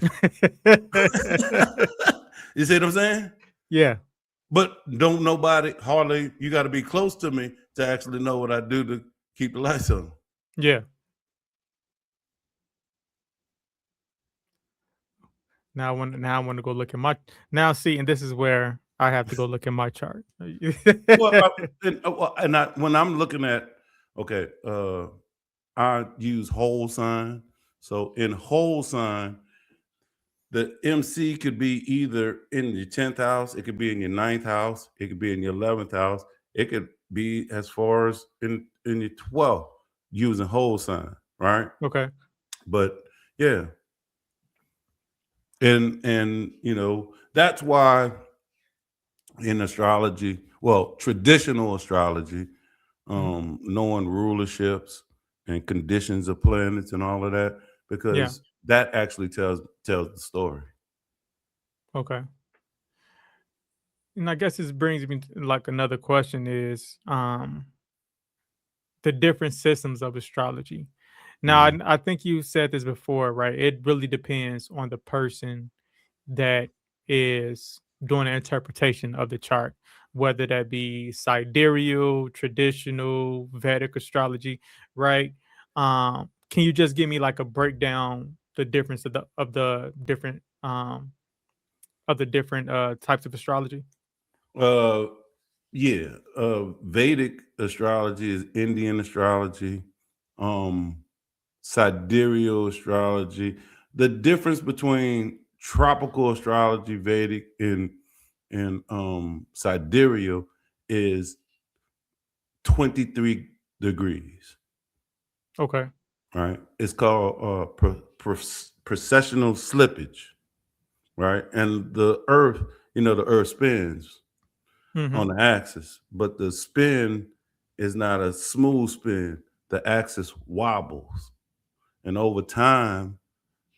You see what I'm saying? yeah. But don't nobody hardly. You got to be close to me to actually know what I do to keep the lights on. Yeah. Now I want to go look at my now see, and this is where I have to go look at my chart. Well, when I'm looking at, okay, I use whole sign. So in whole sign, the MC could be either in your 10th house, it could be in your ninth house, it could be in your 11th house, it could be as far as in your 12th using whole sign, right? okay. But yeah, and that's why in astrology, well, traditional astrology, Mhm. knowing rulerships and conditions of planets and all of that, Yeah. because that actually tells the story. Okay. And I guess this brings me to like another question is the different systems of astrology. Now, Mhm. I think you said this before, right? It really depends on the person that is doing an interpretation of the chart, whether that be sidereal, traditional, Vedic astrology, right? Can you just give me like a breakdown, the difference of the different types of astrology? Uh, yeah. Vedic astrology is Indian astrology. Um, Sidereal astrology. The difference between tropical astrology, Vedic, and sidereal is 23 degrees. Okay. Right? It's called precessional slippage. Right? And the Earth spins Hmm. on the axis, but the spin is not a smooth spin. The axis wobbles, and over time,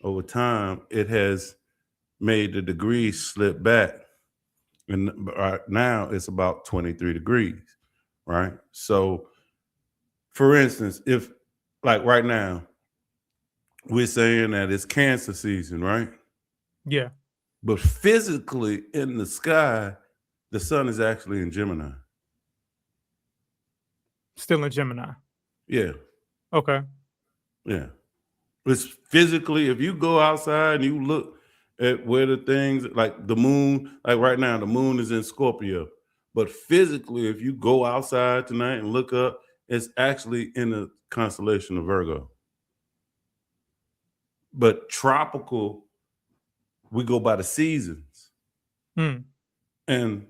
it has made the degrees slip back, and right now it's about 23 degrees. Right. So, for instance, if like right now we're saying that it's Cancer season, right? Yeah. But physically in the sky, the sun is actually in Gemini. Still in Gemini. Yeah, Okay. yeah. It's physically, if you go outside and you look at where the things like the moon, like right now, the moon is in Scorpio. But physically, if you go outside tonight and look up, it's actually in the constellation of Virgo. But tropical, we go by the seasons. Mm. And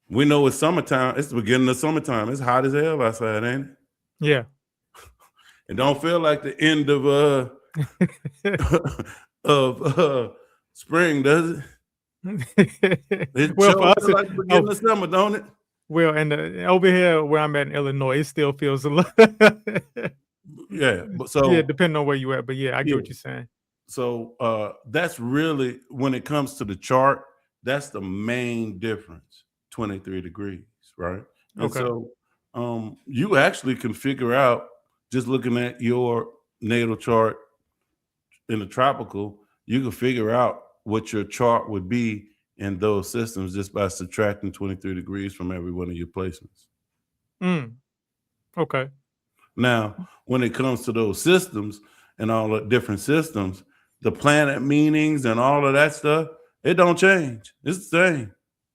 we know it's summertime. It's the beginning of summertime. It's hot as hell outside, ain't it? Yeah. It don't feel like the end of of spring, does it? It Well, for sure us, feel like the beginning of summer, don't it? well, and over here where I'm at in Illinois, it still feels a lot. Yeah, but Yeah, so depending on where you at. But yeah, I get yeah, what you're saying. so that's really when it comes to the chart, that's the main difference. 23 degrees, right? And Okay. so you actually can figure out just looking at your natal chart in the tropical, you can figure out what your chart would be in those systems just by subtracting 23 degrees from every one of your placements. Mm. Okay. Now, when it comes to those systems and all the different systems, the planet meanings and all of that stuff, it don't change. It's the same.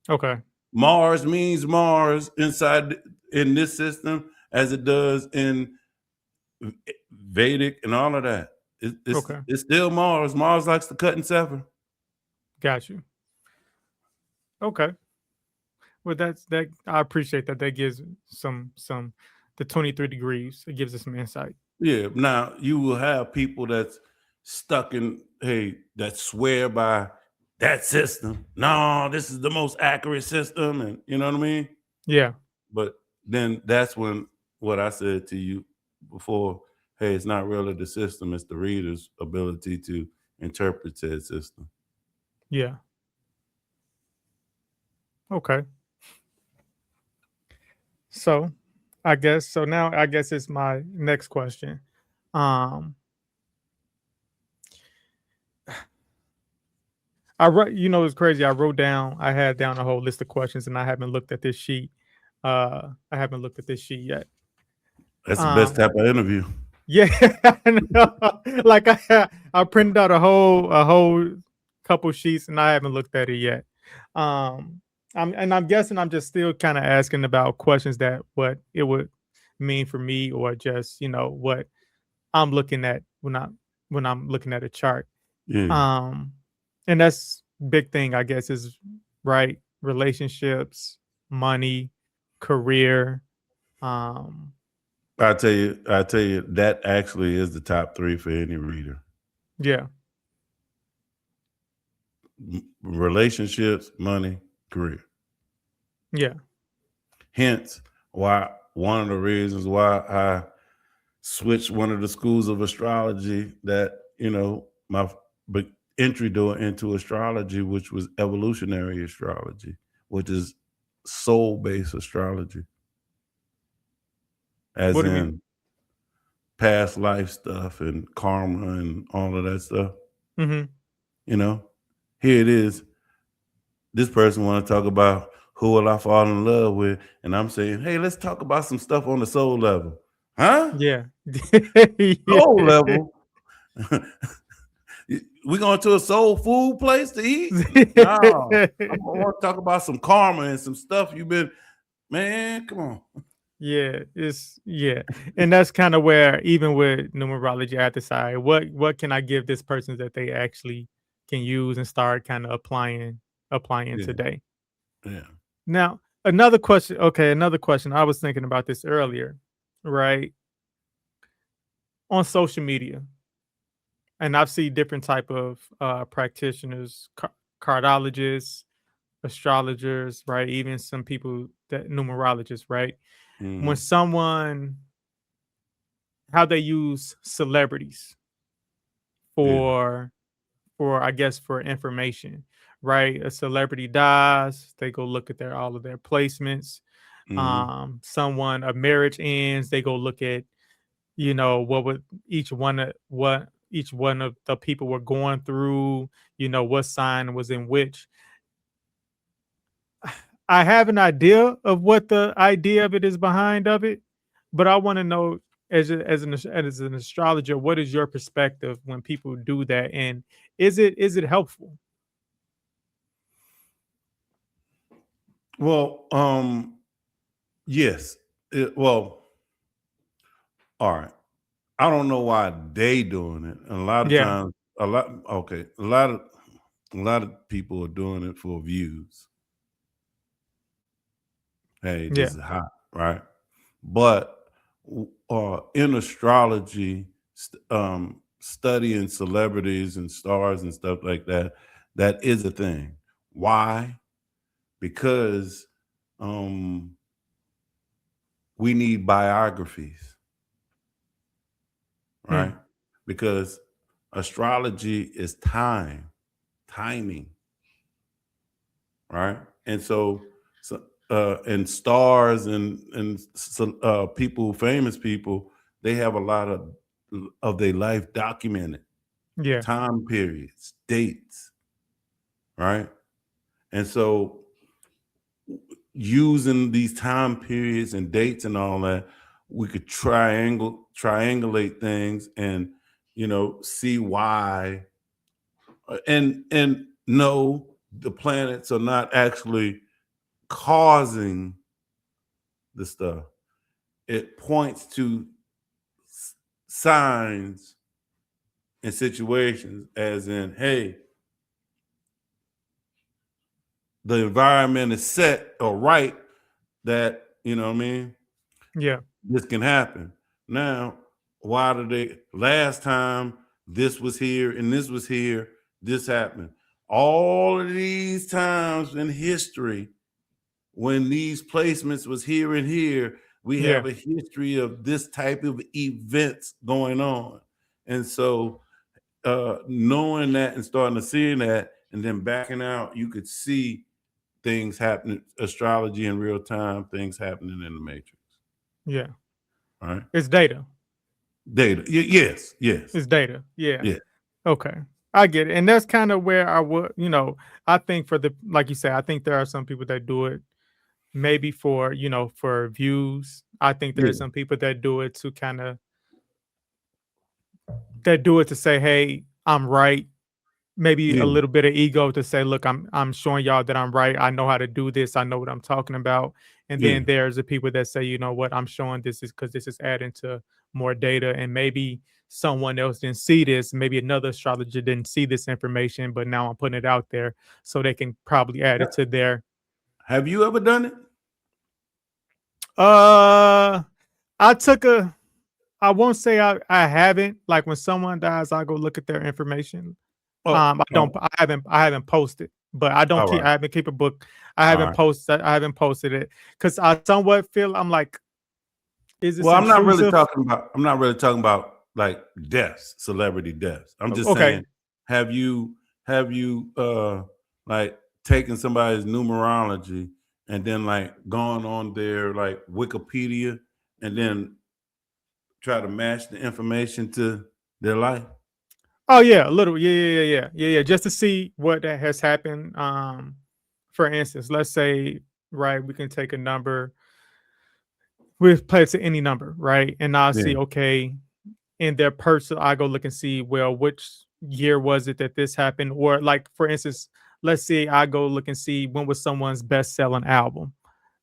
Okay. Mars means Mars inside in this system as it does in Vedic and all of that. Okay. It's still Mars. Mars likes to cut and sever. Got you. Okay. Well, that. I appreciate that. That gives some the 23 degrees. It gives us some insight. Yeah. Now you will have people that's stuck in, hey, that swear by that system. No, this is the most accurate system, and you know what I mean? Yeah. But then that's when what I said to you before, hey, it's not really the system, it's the reader's ability to interpret said system. Yeah. Okay. So, I guess so. Now, I guess it's my next question. Um, I wrote. It's crazy. I had down a whole list of questions, and I haven't looked at this sheet. I haven't looked at this sheet yet. That's the best Um, type of interview. yeah, I know. Like I printed out a whole couple sheets, and I haven't looked at it yet. I'm guessing I'm just still kind of asking about questions that what it would mean for me, or just what I'm looking at when I'm looking at a chart. Yeah. Um, and that's big thing, I guess, is right relationships, money, career. Um, I tell you, that actually is the top three for any reader. yeah, Relationships, money, career. yeah, Hence, why one of the reasons why I switched one of the schools of astrology that, my entry door into astrology, which was evolutionary astrology, which is soul-based astrology, as what do we? in past life stuff and karma and all of that stuff. Hmm. You know, here it is. This person want to talk about who will I fall in love with, and I'm saying, hey, let's talk about some stuff on the soul level, huh? Yeah. Yeah. Soul level. We going to a soul food place to eat? No, I want to talk about some karma and some stuff you've been. Man, come on. Yeah, and that's kind of where even with numerology, I have to decide what can I give this person that they actually can use and start kind of applying Yeah, today. yeah, Now, another question. Okay, another question. I was thinking about this earlier, right? On social media, and I've seen different type of practitioners, cardologists, astrologers, right? Even some people that numerologists, right? When mhm, someone how they use celebrities yeah, for I guess for information, right? A celebrity dies, they go look at all of their placements. mhm, Someone a marriage ends, they go look at what would what each one of the people were going through, what sign was in which. I have an idea of what the idea of it is behind of it, But I want to know, as an astrologer, what is your perspective when people do that, and is it helpful? Well, yes. Well, all right. I don't know why they doing it. And a lot of Yeah, times, a lot of people are doing it for views. Hey, yeah, this is hot, right? But in astrology, studying celebrities and stars and stuff like that, that is a thing. Why? Because um, we need biographies, mm, right? Because astrology is timing, right? And so and stars and people, famous people, they have a lot of their life documented, yeah, time periods, dates, right? And so using these time periods and dates and all that, we could triangulate things and see why and no, the planets are not actually causing the stuff. It points to signs and situations, as in, hey, the environment is set or right that, you know what I mean, yeah, this can happen. Now, why did they last time this was here and this was here, this happened? All of these times in history, when these placements was here and here, we yeah, have a history of this type of events going on. And so knowing that and starting to seeing that and then backing out, you could see things happening, astrology in real time, things happening in the matrix. yeah. Right? It's data. Data. Yes, yes, It's data. Yeah. yeah, Okay. I get it. And that's kind of where I would, I think for the like you say, I think there are some people that do it maybe for, for views. I think there are yeah, some people that do it to kind of that do it to say, "Hey, I'm right." Maybe a yeah, little bit of ego to say, "Look, I'm showing y'all that I'm right. I know how to do this. I know what I'm talking about." And yeah. then there's the people that say, "You know what? I'm showing this is because this is adding to more data, and maybe someone else didn't see this. Maybe another astrologer didn't see this information, but now I'm putting it out there so they can probably add it to their." Have you ever done it? Uh, I took a. I won't say I haven't. Like when someone dies, I go look at their information. Oh, I don't. oh, I haven't posted, but I don't all keep. right, I haven't keep a book. I all haven't right. posted. I haven't posted it because I somewhat feel I'm like, is this Well, intrusive? I'm not really talking about like deaths, celebrity deaths. I'm just Okay. saying, have you like taken somebody's numerology and then like gone on their like Wikipedia and then try to match the information to their life? Oh yeah, a little. Yeah, yeah, yeah, yeah, yeah, yeah. Just to see what that has happened. For instance, let's say, right, we can take a number. We play it to any number, right, and I'll Yeah. see. Okay, in their personal, I go look and see, well, which year was it that this happened? Or like for instance, let's say I go look and see when was someone's best selling album.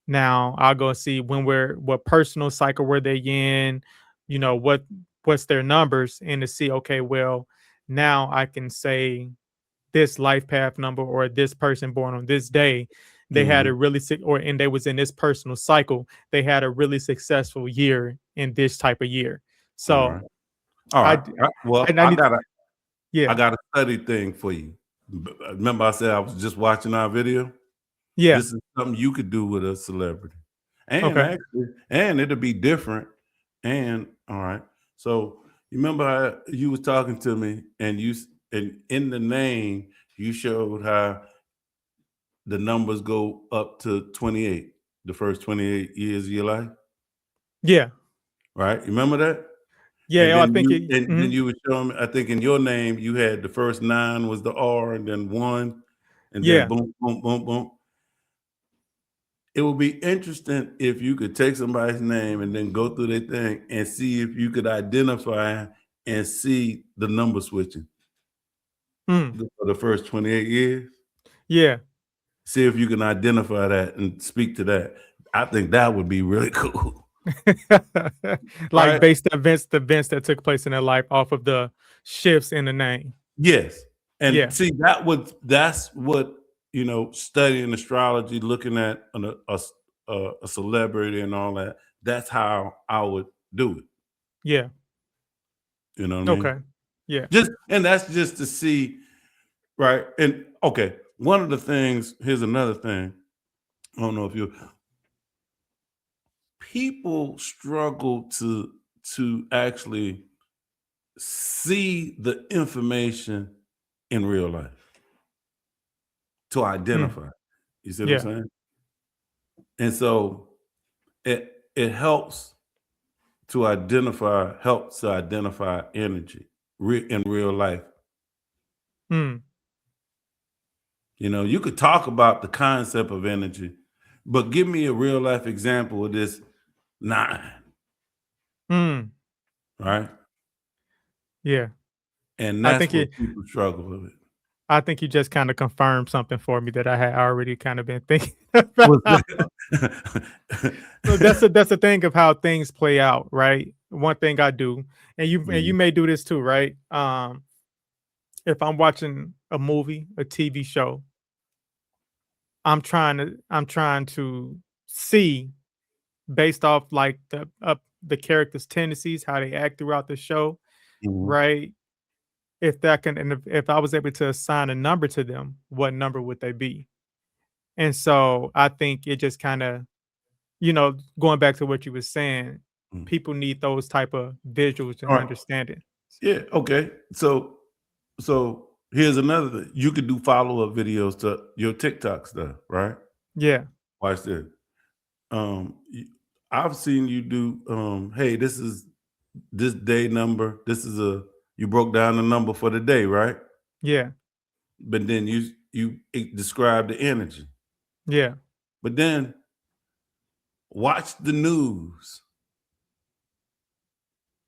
Now I'll go see what personal cycle were they in, what's their numbers, and to see, okay, well, now I can say this life path number or this person born on this day, they had Mm-hmm. a really sick or and they was in this personal cycle, they had a really successful year in this type of year. All So right. All I right. d- Well, I need I yeah, got a study thing for you. Remember, I said I was just watching our video. yeah, This is something you could do with a celebrity, and okay, actually, and it'll be different. And all right, so you remember how you was talking to me, and and in the name you showed how the numbers go up to 28, the first 28 years of your life, yeah, right? You remember that? yeah. I think it. And then Mhm. you were showing me. I think in your name you had the first nine was the R, and then one, and then Yeah, boom, boom, boom, boom. it would be interesting if you could take somebody's name and then go through their thing and see if you could identify and see the number switching Mm, for the first 28 years. yeah. See if you can identify that and speak to that. I think that would be really cool. Like Right? based the events that took place in their life off of the shifts in the name. Yes. And Yeah, see, that's what, studying astrology, looking at a celebrity and all that, that's how I would do it. yeah. You know what I mean? Okay. Yeah. And that's just to see, right? And okay, one of the things, here's another thing. I don't know if you people struggle to actually see the information in real life to Mm, identify. You see what I'm yeah. saying? And so it helps to identify energy in real life. Mm, You could talk about the concept of energy, but give me a real life example of this nine, mm, right? yeah. And I that's think what it people struggle with. I think you just kinda confirmed something for me that I had already kinda been thinking What's about. that? So that's the thing of how things play out, right? One thing I do, and you Mhm, may do this too, right? If I'm watching a movie, a TV show, I'm trying to see based off like the characters' tendencies, how they act throughout the show, mhm. right? If that can and if I was able to assign a number to them, what number would they be? And so I think it just kinda, going back to what you were saying, Mm. people need those type of visuals and All right. understanding. Yeah. Okay. So here's another thing. You could do follow up videos to your TikTok stuff, right? Yeah, Watch this. Y- I've seen you do. Hey, this is this day number. This is a you broke down the number for the day, right? yeah, But then you describe the energy. yeah, But then watch the news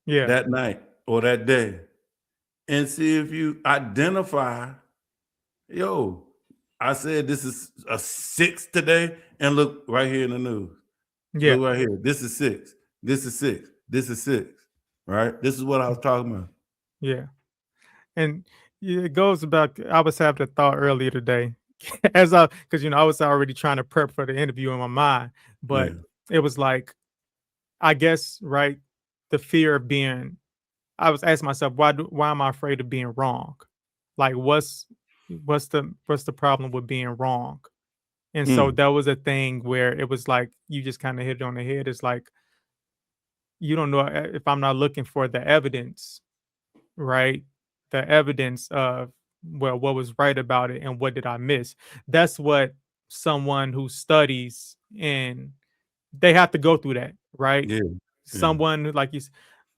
yeah, that night or that day and see if you identify. Yo, I said this is a 6 today, and look right here in the news. yeah, Look right here. This is 6. This is 6. This is 6. Right? This is what I was talking about. yeah. And yeah, it goes about I was having a thought earlier today as because I was already trying to prep for the interview in my mind, but Yeah. it was like, I guess, right, the fear of being I was asking myself, why am I afraid of being wrong? Like what's the problem with being wrong? And so Mm. that was a thing where it was like you just kind of hit it on the head. It's like you don't know if I'm not looking for the evidence, right? The evidence of, well, what was right about it and what did I miss? That's what someone who studies, and they have to go through that, right? Yeah. Yeah. Someone who, like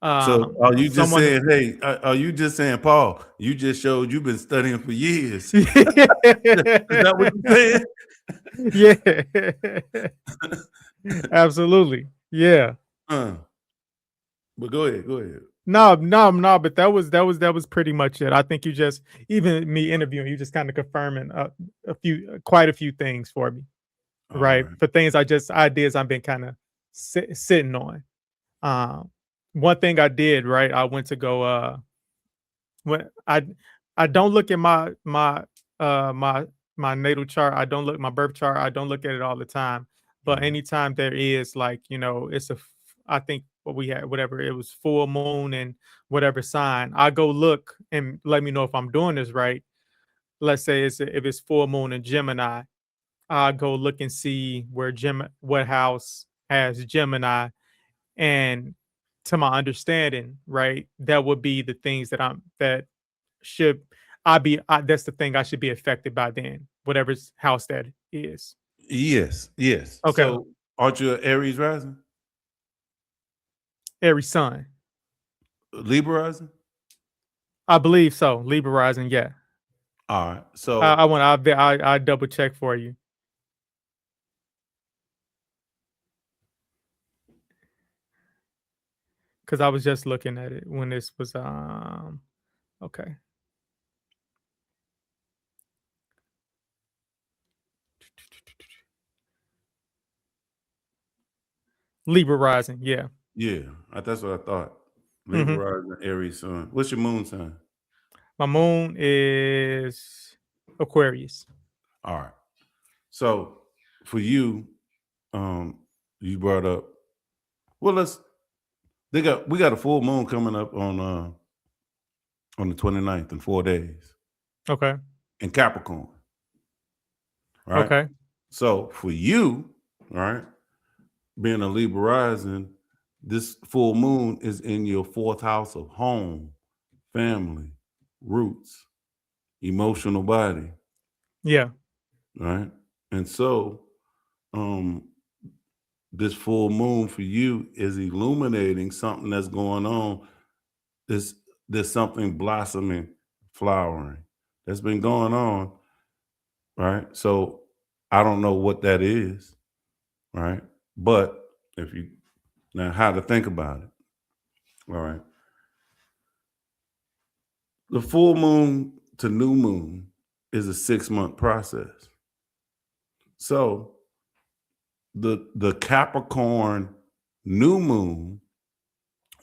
So are you just someone who saying, hey, are you just saying, Paul, you just showed you've been studying for years. Is that what you're saying? Yeah. Absolutely. Yeah. Uh, but go ahead. Go ahead. No, no, no, but that was pretty much it. I think you just even me interviewing you just kind of confirming quite a few things for me, All right? right. For things ideas I've been kind of sitting on. Um, One thing I did, right? I went to go when I don't look at my natal chart. I don't look my birth chart. I don't look at it all the time. But Right. anytime there is like, it's I think what we had, whatever it was, full moon and whatever sign, I go look and let me know if I'm doing this right. Let's say if it's full moon in Gemini, I go look and see where what house has Gemini, and to my understanding, right, that would be the things that should that's the thing I should be affected by then, whatever's house that is. Yes. Yes. Okay. So aren't you an Aries rising? Every sun. Libra rising? I believe so. Libra rising, yeah. All right. I So want I double check for you. because I was just looking at it when this was okay. Libra rising, yeah. Yeah, that's what I thought. Hmm. Libra rising, Aries sun. What's your moon sign? My moon is Aquarius. All right. So for you, um, you brought up. Well, we got a full moon coming up on the 29th in 4 days Okay. in Capricorn. Right. Okay. So for you, right, being a Libra rising, this full moon is in your fourth house of home, family, roots, emotional body, Yeah. right? And so um this full moon for you is illuminating something that's going on. There's there's something blossoming, flowering that's been going on, right? So I don't know what that is, right? But if you now how to think about it, all right. The full moon to new moon is a 6-month process. So the Capricorn new moon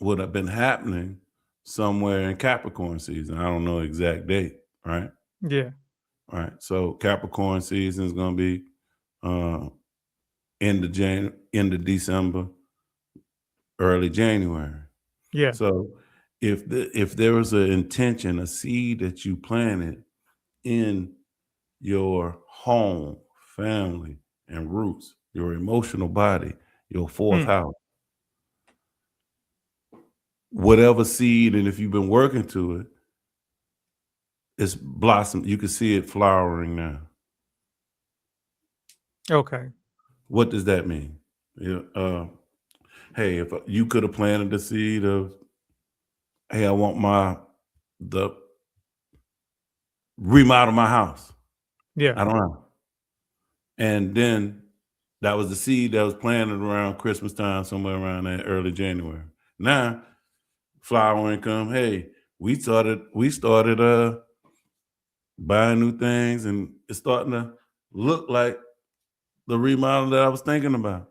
would have been happening somewhere in Capricorn season. I don't know exact date, right? Yeah. Right. So Capricorn season is going to be uh, end of December, early January. Yeah. So if there was an intention, a seed that you planted in your home, family, and roots, your emotional body, your fourth Mm. house, whatever seed, and if you've been working to it, it's blossomed. You can see it flowering now. Okay. What does that mean? Yeah, hey, if you could have planted the seed of, hey, I want the remodel my house. Yeah. I don't know. And then that was the seed that was planted around Christmas time, somewhere around that early January. Now, flowering come, hey, we started buying new things, and it's starting to look like the remodel that I was thinking about.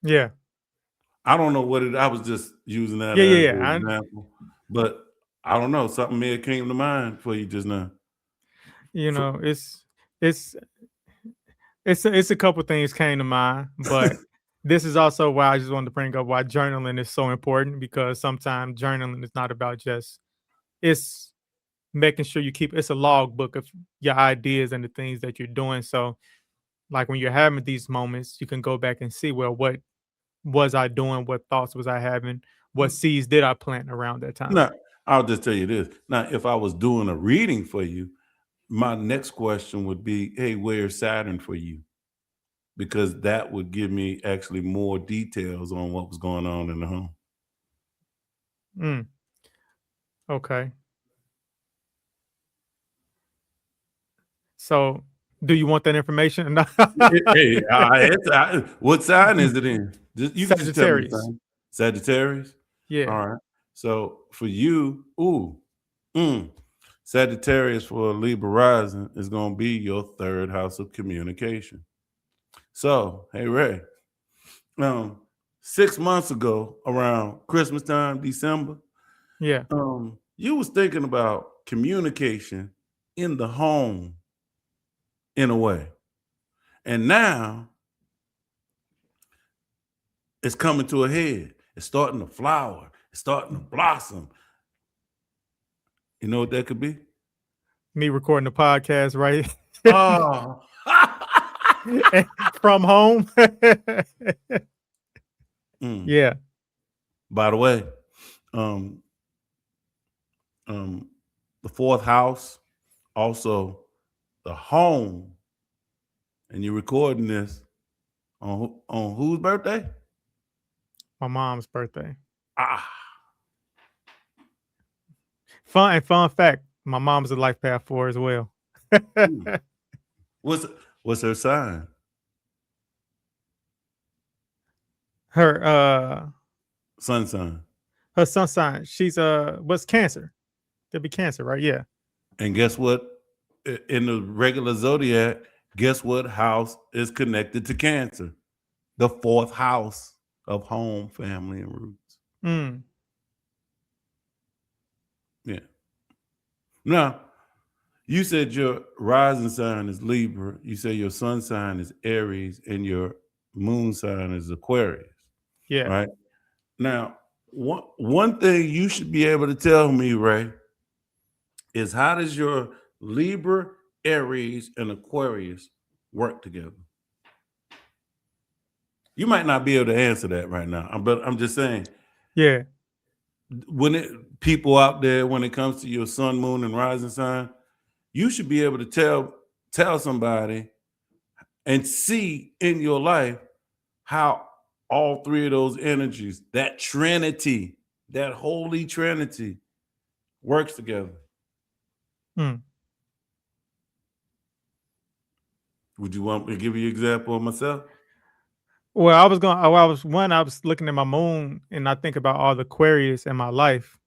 Yeah. I don't know what it I was just using that Yeah. Yeah. as Yeah. an example, but I don't know, something may have came to mind for you just now. You For know, it's it's a couple things came to mind, but this is also why I just wanted to bring up why journaling is so important, because sometimes journaling is not about just it's making sure you keep it's a logbook of your ideas and the things that you're doing. So like when you're having these moments, you can go back and see, well, what was I doing? What thoughts was I having? What seeds did I plant around that time? Now, I'll just tell you this. Now, if I was doing a reading for you, my next question would be, "Hey, where's Saturn for you?" Because that would give me actually more details on what was going on in the home. Mm, okay. So do you want that information? No. Hey, what sign is it in? You can just tell me the Sagittarius. sign. Sagittarius? Yeah. All right. So for you, mm, Sagittarius for Libra rising is going to be your third house of communication. So, hey, Ray, um, 6 months ago, around Christmas time, December, Yeah. you was thinking about communication in the home in a way. And now it's coming to a head. It's starting to flower. It's starting to blossom. You know what that could be? Me recording the podcast, right? Oh, From home. mm. Yeah. By the way, um, um, the fourth house, also the home, and you're recording this on whose birthday? My mom's birthday. Ah, Fun fact, my mom's a life path 4 as well. mm. what's what's her sign? Her Sun sign. Her sun sign. She's what's Cancer? It'd be Cancer, right? Yeah. And guess what? In the regular zodiac, guess what house is connected to Cancer? The fourth house of home, family, and roots. Mm. Yeah. Now, you said your rising sign is Libra. You say your sun sign is Aries, and your moon sign is Aquarius. Yeah. Right. Now, one thing you should be able to tell me, Ray, is how does your Libra, Aries, and Aquarius work together? You might not be able to answer that right now, but I'm just saying, Yeah. when people out there, when it comes to your sun, moon, and rising sign, you should be able to tell somebody and see in your life how all three of those energies, that trinity, that holy trinity, works together. Mm. Would you want me to give you an example of myself? Well, I was looking at my moon and I think about all the Aquarius in my life.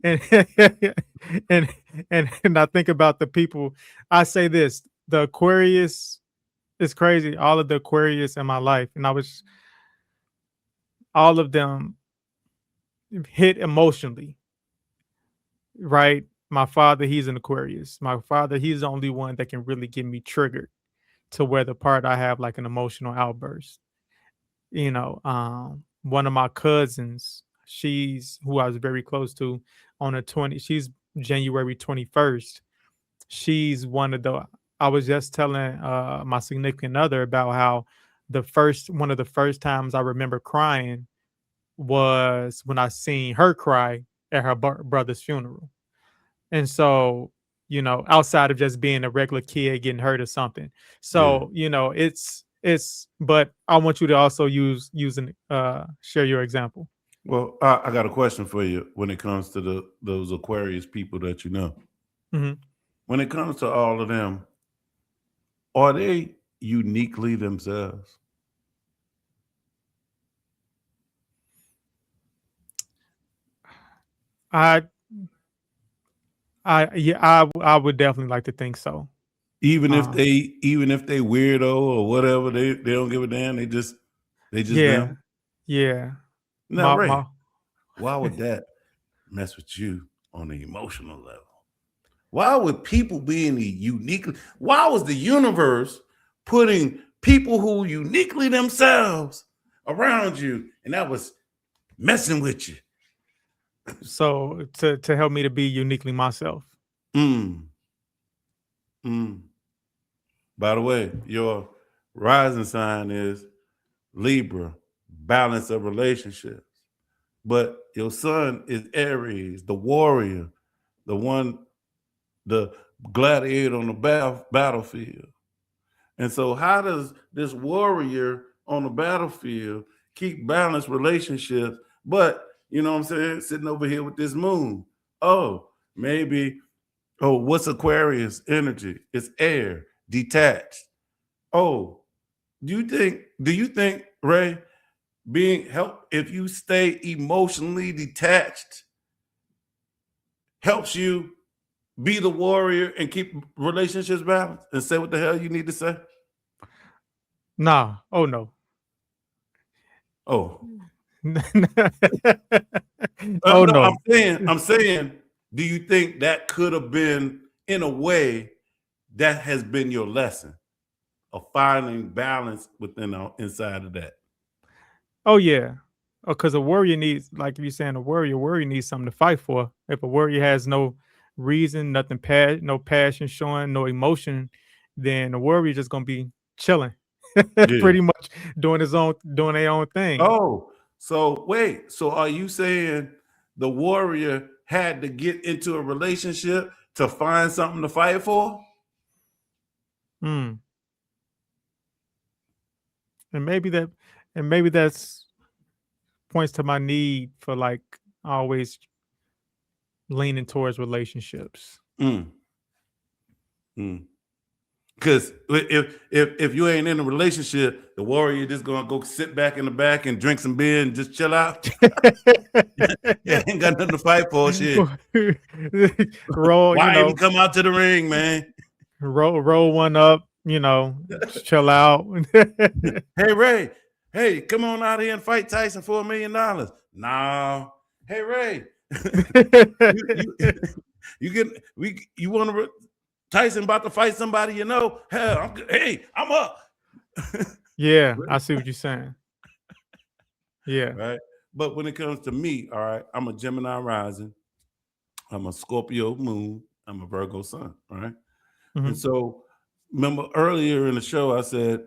and, and and I think about the people. I say this, the Aquarius is crazy. All of the Aquarius in my life, and I was all of them hit emotionally, right? My father, he's an Aquarius. My father, he's the only one that can really get me triggered to where the part I have like an emotional outburst. One of my cousins, she's who I was very close to on the 20, she's January 21st. She's one of the I was just telling my significant other about how one of the first times I remember crying was when I seen her cry at her brother's funeral. And so, outside of just being a regular kid getting hurt or something. Yeah. So, but I want you to also using share your example. Well, I got a question for you when it comes to those Aquarius people that you know. Mhm. When it comes to all of them, are they uniquely themselves? I I would definitely like to think so. Um, Even if they weirdo or whatever, they don't give a damn. They just yeah, them. yeah. Now, My Ray, my why would that mess with you on the emotional level? Why would people being uniquely? Why was the universe putting people who uniquely themselves around you, and that was messing with you? So to help me to be uniquely myself. Mm, mm. By the way, your rising sign is Libra, balance of relationships. But your sun is Aries, the warrior, the one, the gladiator on the battlefield. And so, how does this warrior on the battlefield keep balanced relationships? But, you know what I'm saying? Sitting over here with this moon. Oh, maybe, oh, what's Aquarius energy? It's air, detached. Oh, do you think, Ray, being help if you stay emotionally detached helps you be the warrior and keep relationships balanced and say what the hell you need to say? Nah. Oh no. Oh, Oh no, I'm no. saying, I'm saying, do you think that could have been in a way that has been your lesson of finding balance within inside of that? Oh yeah. Oh, because a warrior needs, like you're saying, a warrior needs something to fight for. If a warrior has no reason, no passion showing, no emotion, then the warrior just gonna be chilling, Yeah. pretty much doing their own thing. Oh, so wait. So are you saying the warrior had to get into a relationship to find something to fight for? Mm. And maybe that, and maybe that's points to my need for like always leaning towards relationships. Mm, mm. Because if you ain't in a relationship, the warrior just gonna go sit back in the back and drink some beer and just chill out. Yeah, ain't got nothing to fight for. Shit. Roll, Why even come out to the ring, man? roll one up, just chill out. Hey Ray, hey, come on out here and fight Tyson for $1 million. No. Hey Ray, you you want to Tyson about to fight somebody, Hell, I'm up. Yeah, I see what you're saying. Yeah. Right. But when it comes to me, all right, I'm a Gemini rising, I'm a Scorpio moon, I'm a Virgo sun, all right. And Mhm. so, remember earlier in the show, I said,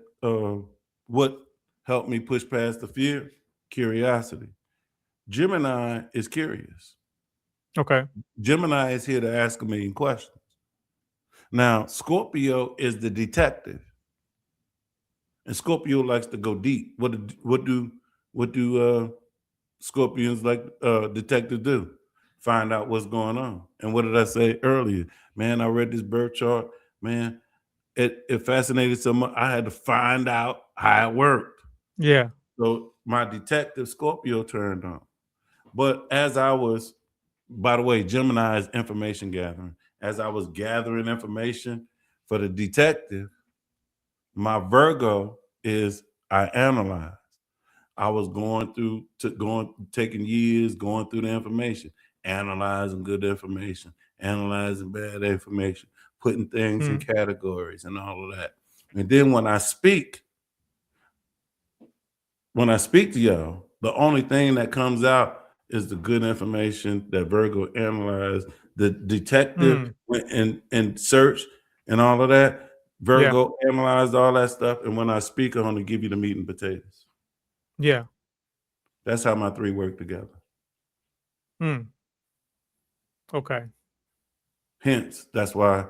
what helped me push past the fear? Curiosity. Gemini is curious. Okay. Gemini is here to ask a million questions. Now, Scorpio is the detective, and Scorpio likes to go deep. What do Scorpions like detectives do? Find out what's going on. And what did I say earlier? Man, I read this birth chart. Man, it fascinated so much. I had to find out how it worked. Yeah. So my detective Scorpio turned on. But as I was, by the way, Gemini is information gathering. As I was gathering information for the detective, my Virgo is I analyze. I was taking years going through the information, analyzing good information, analyzing bad information, putting things in Mm. categories and all of that. And then when I speak to y'all, the only thing that comes out is the good information that Virgo analyzed. The detective Mm. went and searched and all of that. Yeah. Virgo analyzed all that stuff. And when I speak, I'm going to give you the meat and potatoes. Yeah. That's how my three work together. Mm. Okay. Hence, that's why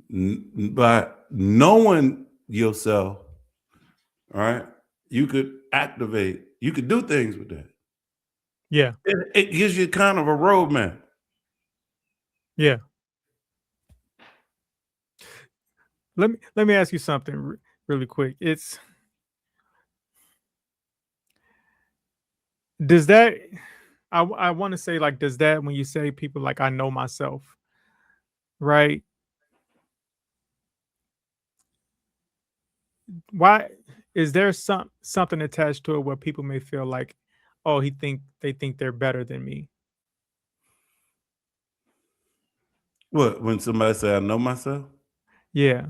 by knowing yourself, all right, you could you could do things with that. Yeah. It gives you kind of a roadmap. Yeah. Let me ask you something really quick. Does that I want to say, like, does that, when you say people like I know myself, right? Why is there something attached to it where people may feel like, oh, they think they're better than me? What, when somebody say I know myself? Yeah.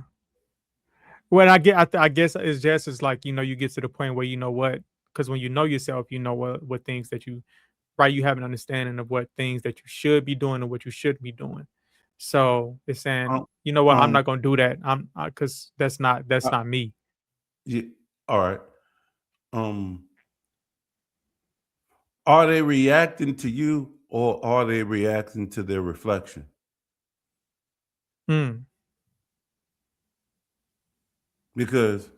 Well, I guess it's just as like, you get to the point where, what, because when you know yourself, you know what things that you, right, you have an understanding of what things that you should be doing and what you shouldn't be doing. So it's saying, Um, you know what, I'm um, not gonna do that. Because that's uh, not me. yeah, all right. Um, are they reacting to you or are they reacting to their reflection? Mm, Because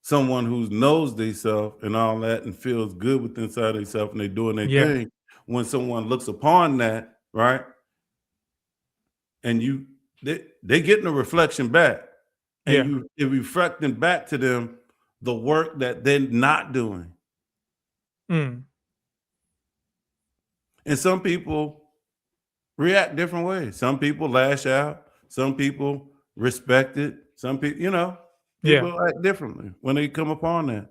someone who knows themselves and all that and feels good with inside themselves and they doing their yeah, thing, when someone looks upon that, right, and they getting a reflection back, and yeah, you're reflecting back to them the work that they're not doing. mm, And some people react different ways. Some people lash out. Some people respect it. Some people, yeah, people act differently when they come upon that.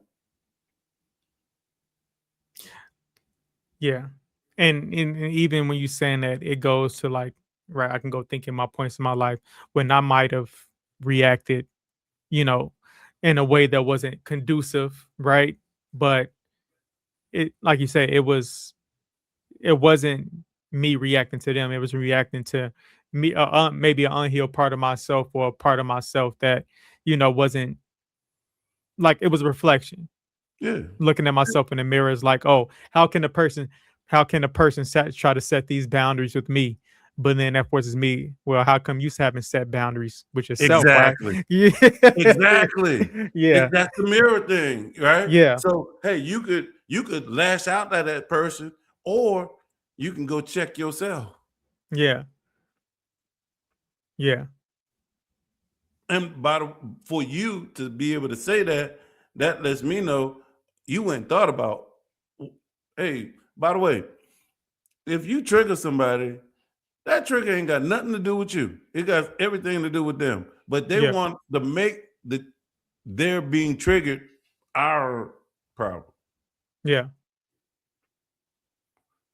yeah. And even when you saying that, it goes to like, right, I can go thinking my points in my life when I might have reacted, you know, in a way that wasn't conducive, right? But it, like you say, it wasn't me reacting to them. It was reacting to me, maybe an unhealed part of myself, or a part of myself that, wasn't, like, it was a reflection. Yeah, Looking at myself in the mirror is like, oh, how can a person try to set these boundaries with me? But then that forces me, well, how come you haven't set boundaries with yourself, right? exactly. Yeah. Exactly. Yeah. That's the mirror thing, right? Yeah. So hey, you could lash out at that person, or you can go check yourself. Yeah. Yeah. And for you to be able to say that, that lets me know you went and thought about, hey, by the way, if you trigger somebody, that trigger ain't got nothing to do with you. It got everything to do with them. But they Yeah. want to make they're being triggered our problem. Yeah.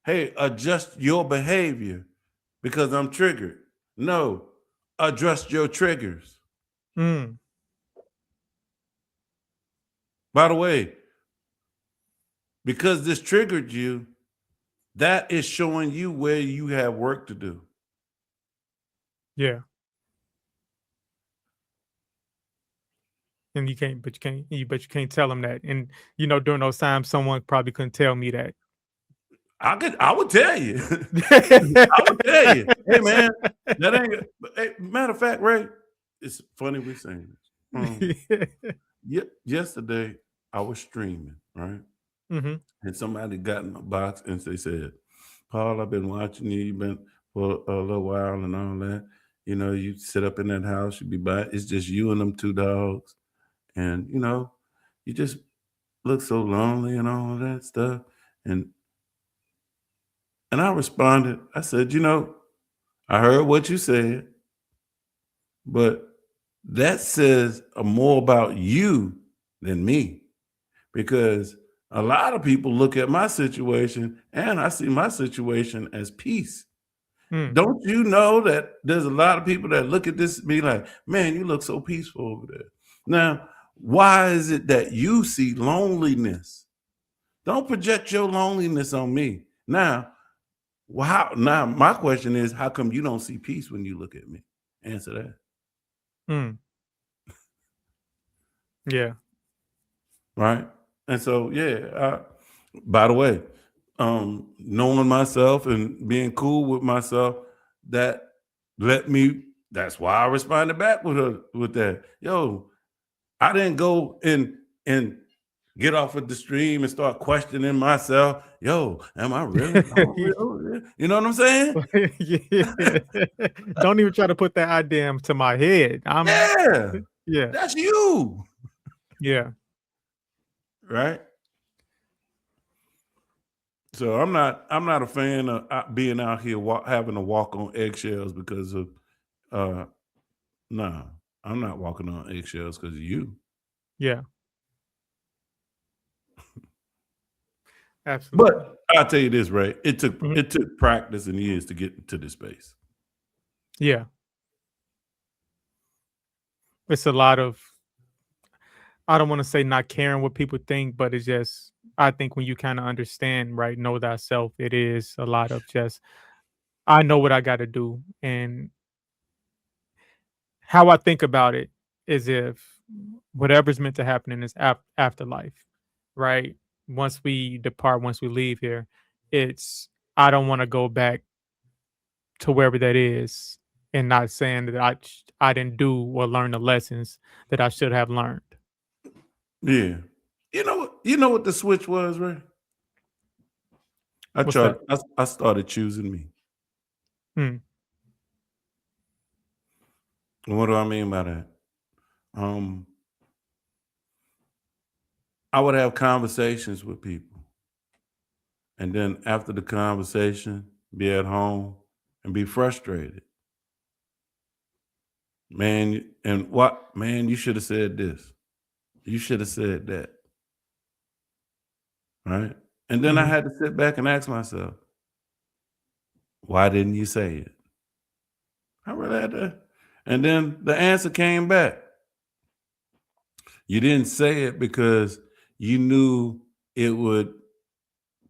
Hey, adjust your behavior because I'm triggered. No, adjust your triggers. Mm. By the way, because this triggered you, that is showing you where you have work to do. Yeah. And you can't tell them that. And during those times, someone probably couldn't tell me that. I would tell you. I would tell you, hey man, that ain't. Hey, matter of fact, Ray, it's funny we're saying this. Yesterday I was streaming, right? Hmm. And somebody got in my box and they said, Paul, I've been watching you. You've been for a little while and all that. You sit up in that house, you be by. It's just you and them two dogs, and you just look so lonely and all of that stuff. And I responded. I said, I heard what you said, but that says more about you than me, because a lot of people look at my situation and I see my situation as peace. Mm. Don't you know that there's a lot of people that look at this and be like, man, you look so peaceful over there. Now, why is it that you see loneliness? Don't project your loneliness on me. Now, now my question is, how come you don't see peace when you look at me? Answer that. Mm. Yeah. Right. And so, by the way, knowing myself and being cool with myself, that that's why I responded back with that. Yo, I didn't go and get off of the stream and start questioning myself. Yo, am I really? You know what I'm saying? Yeah. Don't even try to put that idea into my head. Yeah, Yeah. that's you. Yeah. Right. So I'm not a fan of being out here having to walk on eggshells because of uh nah, I'm not walking on eggshells because of you. Yeah. Absolutely. But I'll tell you this, Ray. It took Mhm. it took practice and years to get to this space. Yeah. It's a lot of, I don't want to say not caring what people think, but it's just, I think when you kind of understand, right, know thyself, it is a lot of just, I know what I got to do. And how I think about it is, if whatever's meant to happen in this afterlife, right? Once we depart, once we leave here, it's, I don't want to go back to wherever that is, and not saying that I didn't do or learn the lessons that I should have learned. Yeah. You know what the switch was, Ray? I What's tried that? I started choosing me. Mm. And what do I mean by that? Um, I would have conversations with people. And then after the conversation, be at home and be frustrated. Man, and what man, you should have said this. You should have said that. Right. And then I Mhm. had to sit back and ask myself, why didn't you say it? I really had to. And then the answer came back. You didn't say it because you knew it would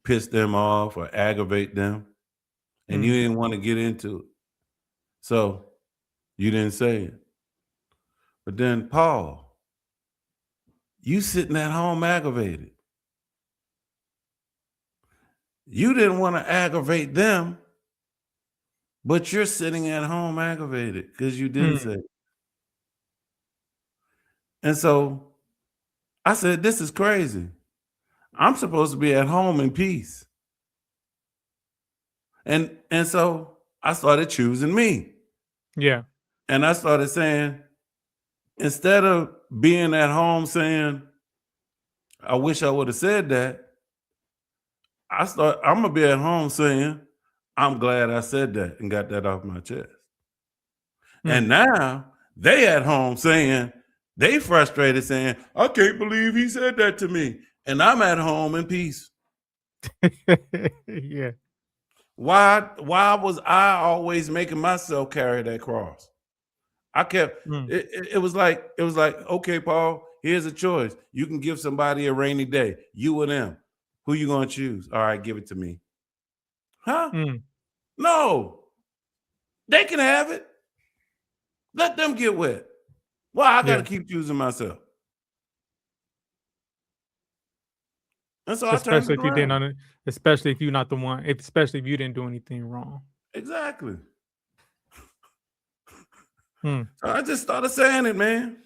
piss them off or aggravate them, and you Mm. didn't want to get into it. So you didn't say it. But then, Paul, you sitting at home aggravated. You didn't want to aggravate them, but you're sitting at home aggravated because you didn't Mm. say it. And so I said, this is crazy. I'm supposed to be at home in peace. And so I started choosing me. Yeah. And I started saying, instead of being at home saying, I wish I would have said that, I'm gonna be at home saying, I'm glad I said that and got that off my chest. And Mm. now they at home saying, they frustrated saying, I can't believe he said that to me. And I'm at home in peace. Yeah. Why was I always making myself carry that cross? I kept Mm. it was like, okay, Paul, here's a choice. You can give somebody a rainy day. You or them. Who you gonna choose? All right, give it to me. Huh? Mm. No, they can have it. Let them get wet. Why I Yeah. gotta keep choosing myself? And so I turned Especially it if you didn't around. especially if you're not the one, especially if you didn't do anything wrong. Exactly. Mm. So I just started saying it, man.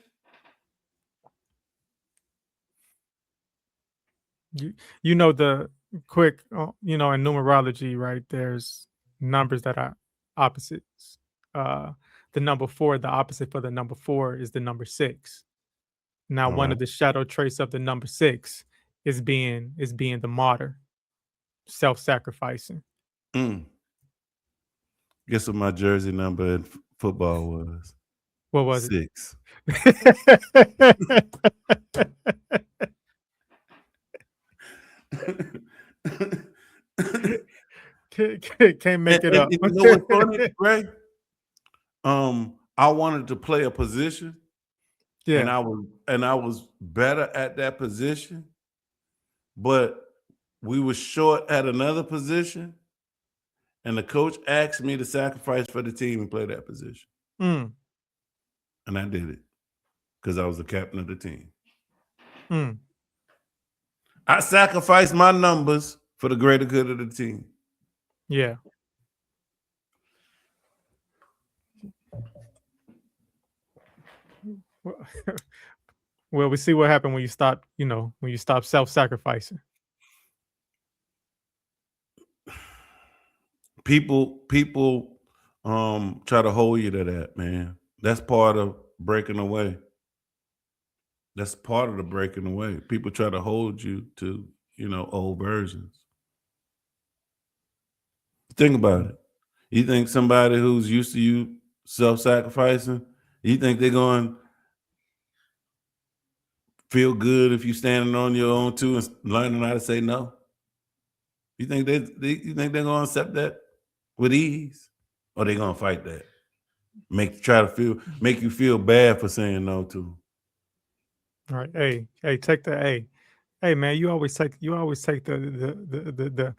You know the quick, in numerology, right? There's numbers that are opposites. Uh, the number four, the opposite for the number four is the number six. Now, All one right. of the shadow traits of the number six is being the martyr, self-sacrificing. Mm. Guess what my jersey number in football was? What was it? 6. Can't And, make it and, up. and you know what's funny, Ray? I wanted to play a position, and Yeah. I was better at that position, but we were short at another position, and the coach asked me to sacrifice for the team and play that position, Mm, and I did it because I was the captain of the team. mm. I sacrificed my numbers for the greater good of the team. Yeah. Well, well, we see what happened when you stop self-sacrificing. People try to hold you to that, man. That's part of breaking away. That's part of the breaking away. People try to hold you to, old versions. Think about Mm. it. You think somebody who's used to you self-sacrificing, you think they're going to feel good if you standing on your own too and learning how to say no? You think they're going to accept that with ease, or they going to fight that? Make you feel bad for saying no to 'em. All right. Hey, take the A. Hey, man, you always take the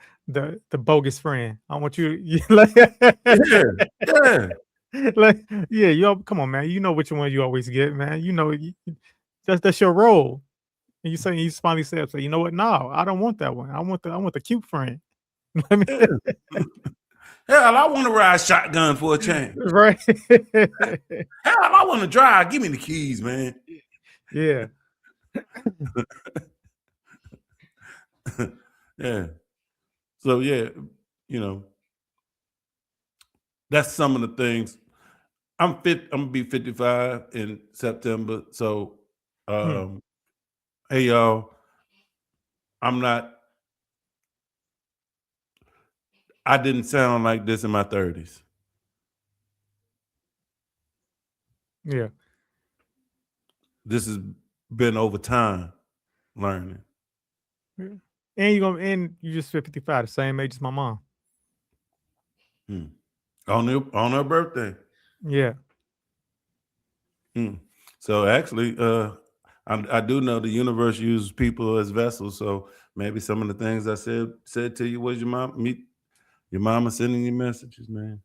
bogus friend. I want you like, Yeah, yeah. like, yeah, come on, man. You know which one you always get, man. That's your role. And you finally say, you know what? No, I don't want that one. I want the cute friend. Let me Yeah. Hell, I want to ride shotgun for a change. right. Hell, I want to drive. Give me the keys, man. Yeah. Yeah. So yeah, you know, that's some of the things. I'm gonna be 55 in September. So Hmm. um, hey y'all, I'm not I didn't sound like this in my 30s. Yeah. This has been over time learning. Yeah. And you just 55, the same age as my mom. Hmm. On her birthday. Yeah. Hmm. So actually, I do know the universe uses people as vessels. So maybe some of the things I said to you was your mama sending you messages, man.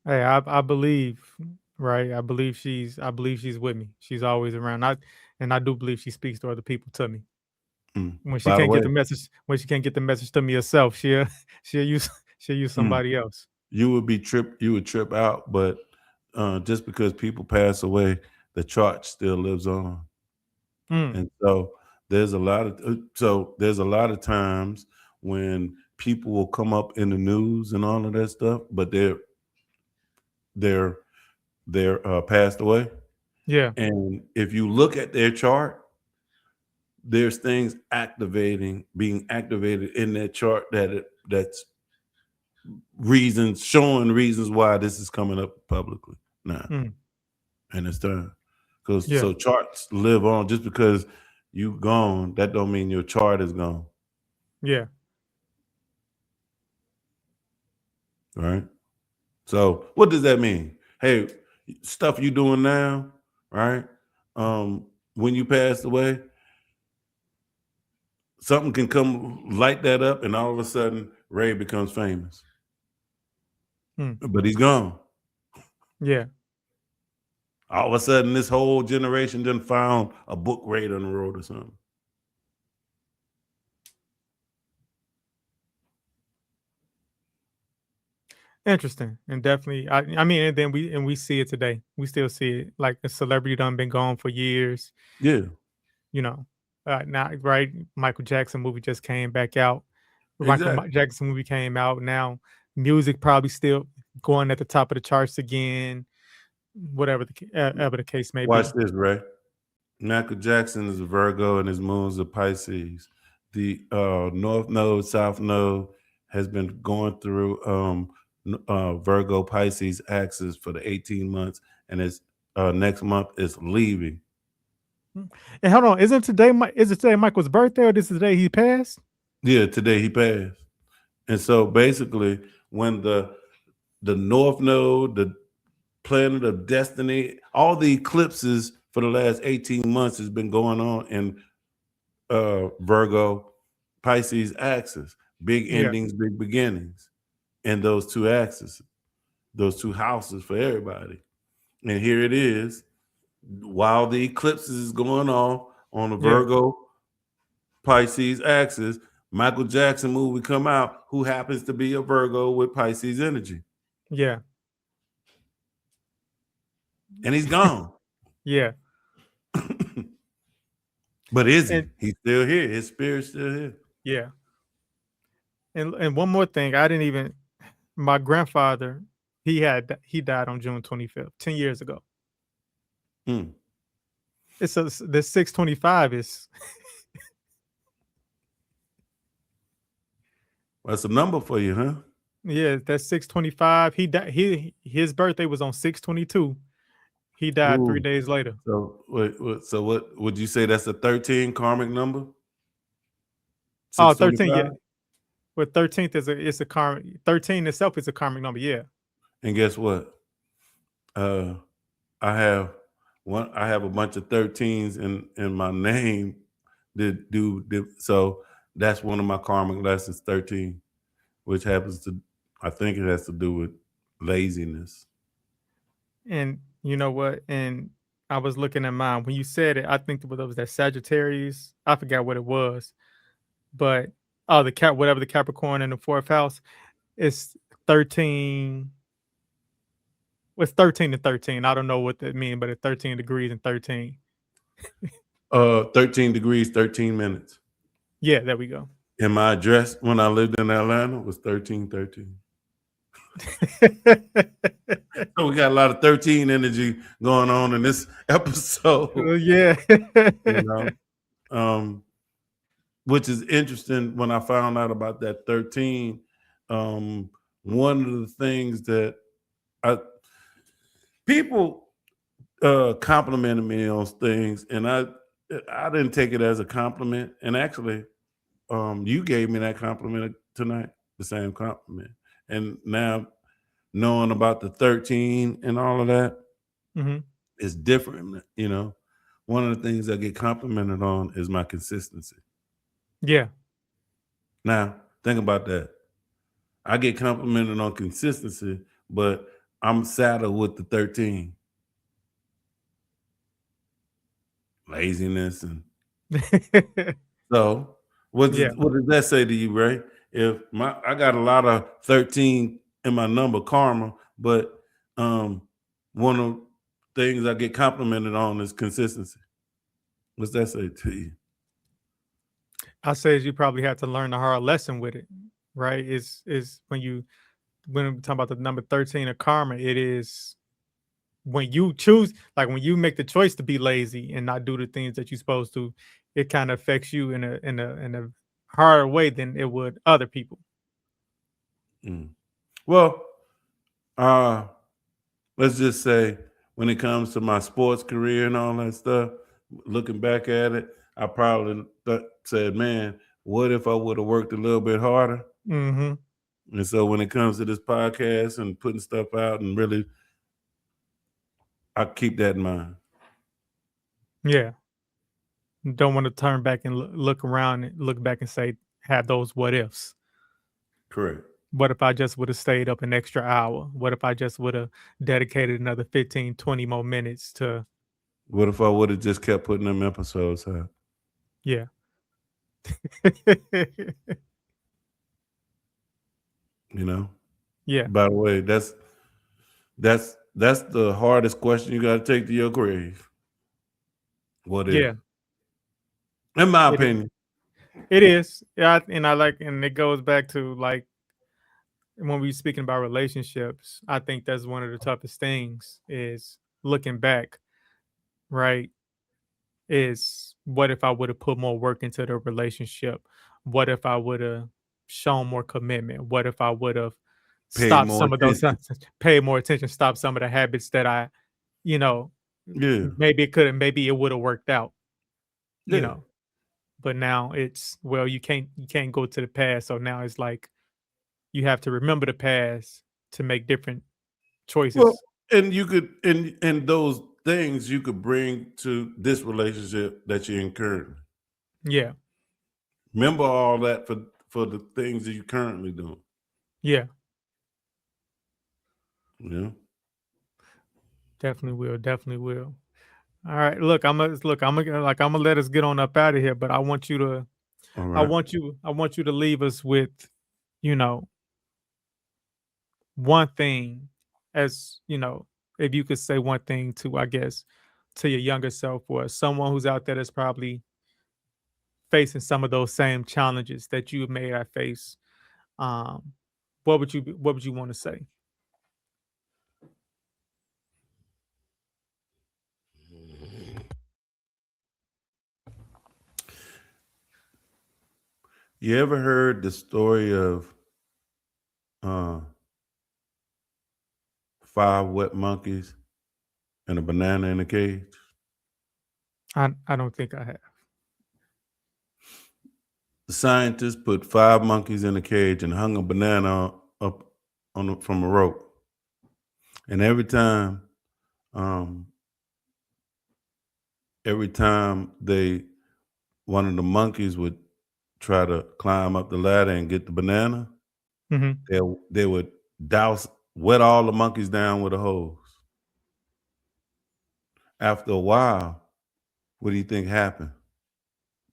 Hey, I believe, right? I believe she's with me. She's always around. I do believe she speaks to other people to me. Mm. When she By the can't get way, the message, to me herself, she'll use she'll use mm, somebody else. you would trip out, but just because people pass away, the chart still lives on, Mm, and so there's a lot of times when people will come up in the news and all of that stuff, but they're passed away, Yeah. And if you look at their chart, there's things being activated in that chart that's showing reasons why this is coming up publicly now. Mm. And it's time. Because Yeah. so charts live on. Just because you gone, that don't mean your chart is gone. Yeah. Right? So what does that mean? Hey, stuff you doing now, right? When you pass away, something can come light that up, and all of a sudden Ray becomes famous. Mm. But he's gone. Yeah. All of a sudden, this whole generation done found a book right on the road or something. Interesting. And definitely I mean, and then we see it today. We still see it. Like a celebrity done been gone for years, Yeah, you know. Now, right? Michael Jackson movie just came back out. exactly. Jackson movie came out. Now music probably still going at the top of the charts again, whatever ever the case may Watch be. this, Ray. Michael Jackson is a Virgo and his moon's a Pisces. The North Node, South Node has been going through Virgo Pisces axis for the 18 months, and it's next month is leaving. Mm. And hold on, is it today Michael's birthday, or this is the day he passed? Yeah, today he passed. And so basically, when the North Node, the planet of destiny, all the eclipses for the last 18 months has been going on in Virgo Pisces axis. Big Yeah. endings, big beginnings in those two axes, those two houses for everybody. And here it is, while the eclipses is going on the Yeah. Virgo Pisces axis, Michael Jackson movie come out, who happens to be a Virgo with Pisces energy. Yeah. And he's gone. Yeah. But is he? And He's still here. His spirit's still here. yeah. And one more thing, I didn't even my grandfather, he died on June 25th, 10 years ago. Mm. It's the 625 is That's a number for you, huh? yeah, that's 625. He died his birthday was on 622. He died 3 Ooh. days later. So so what would you say that's a 13 karmic number? Oh, 13, yeah. 625? But 13th is a karmic 13 itself is a karmic number, yeah. And guess what? Uh I have I have a bunch of 13s in my name so that's one of my karmic lessons, 13, which happens to, I think it has to do with laziness. And you know what? And I was looking at mine. When you said it, I think it was that Sagittarius. I forgot what it was. But oh, the cap whatever the Capricorn in the fourth house, it's 13. It's 13 and 13. I don't know what that means, but it's 13 degrees and 13. 13 degrees, 13 minutes. Yeah, there we go. And my address when I lived in Atlanta was 1313. So we got a lot of 13 energy going on in this episode, Yeah. you know. Which is interesting. When I found out about that 13, one of the things that I people complimented me on things, and I didn't take it as a compliment. And actually, you gave me that compliment tonight, the same compliment. And now knowing about the 13 and all of that Mhm. is different. You know, one of the things I get complimented on is my consistency. Yeah. Now, think about that. I get complimented on consistency, but I'm saddled with the 13. Laziness. And so Yeah. what does that say to you, Ray? If I got a lot of 13 in my number karma, but one of the things I get complimented on is consistency. What's that say to you? I says you probably had to learn a hard lesson with it, right? Is when we're talking about the number 13 of karma, it is when you choose, like when you make the choice to be lazy and not do the things that you're supposed to, it kind of affects you in a harder way than it would other people. Mm. Well, uh, let's just say when it comes to my sports career and all that stuff, looking back at it, I probably said, man, what if I would have worked a little bit harder? Hmm. And so when it comes to this podcast and putting stuff out and really, I keep that in mind. Yeah. Don't want to turn back and look around and look back and say, have those what ifs. Correct. What if I just would have stayed up an extra hour? What if I just would have dedicated another 15, 20 more minutes to, What if I would have just kept putting them episodes out? yeah. You know. Yeah. By the way, that's the hardest question you got to take to your grave. What if? Yeah. In my It, opinion. it is. Yeah. And I like, and it goes back to like when we speaking about relationships, I think that's one of the toughest things is looking back, right? Is what if I would have put more work into the relationship? What if I would have shown more commitment? What if I would have Paid stopped more some of those, attention. paid more attention, stopped some of the habits that I, you know, Yeah. maybe it couldn't, maybe it would have worked out, you Yeah. know. But now it's, well, you can't go to the past. So now it's like you have to remember the past to make different Well, choices. and you could and those things you could bring to this relationship that you're in currently. Yeah. Remember all that for the things that you're currently doing. Yeah. You know? Definitely will. Definitely will. All right. I'm gonna let us get on up out of here, but All right. I want you to leave us with, you know, one thing as, if you could say one thing to, I guess, to your younger self or someone who's out there that's probably facing some of those same challenges that you may have faced. Um, what would you want to say? You ever heard the story of uh 5 wet monkeys and a banana in a cage? I don't think I have. The scientists put 5 monkeys in a cage and hung a banana up from a rope. And um, every time they one of the monkeys would try to climb up the ladder and get the banana, Hmm. they would wet all the monkeys down with a hose. After a while, what do you think happened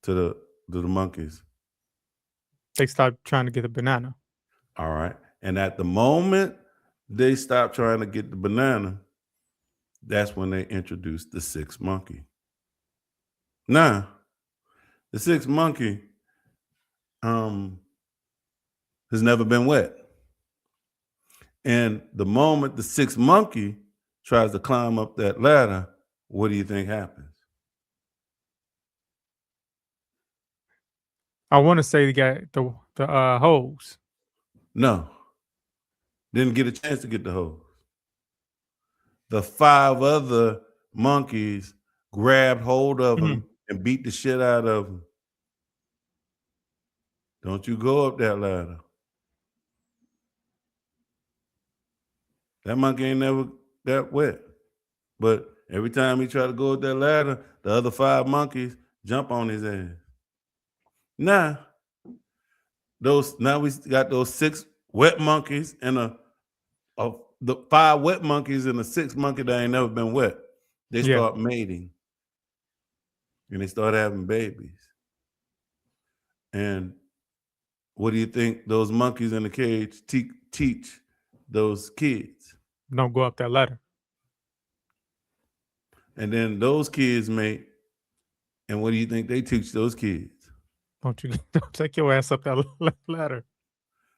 to the monkeys? They stopped trying to get a banana. All right. And at the moment they stopped trying to get the banana, that's when they introduced the sixth monkey. Now, the sixth monkey um, has never been wet. And the moment the sixth monkey tries to climb up that ladder, what do you think happens? I want to say they got the hose. No, didn't get a chance to get the hose. The 5 other monkeys grabbed hold of Mhm. him and beat the shit out of him. Don't you go up that ladder. That monkey ain't never got wet. But every time he try to go up that ladder, the other 5 monkeys jump on his ass. Now, now we got those 6 wet monkeys and the 5 wet monkeys and the sixth monkey that ain't never been wet. They Yeah. start mating and they start having babies. And what do you think those monkeys in the cage teach those kids? Don't go up that ladder. And then those kids mate, and what do you think they teach those kids? Don't you don't take your ass up that ladder.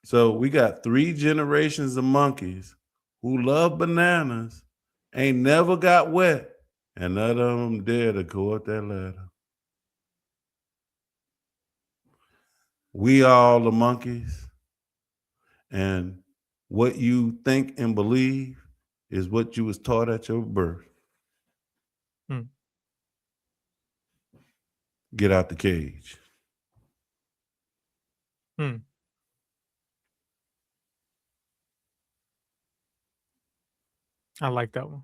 So we got 3 generations of monkeys who love bananas ain't never got wet, and none of them dare to go up that ladder. We all the monkeys, and what you think and believe is what you was taught at your birth. Mm. Get out the cage. Mm. I like that one.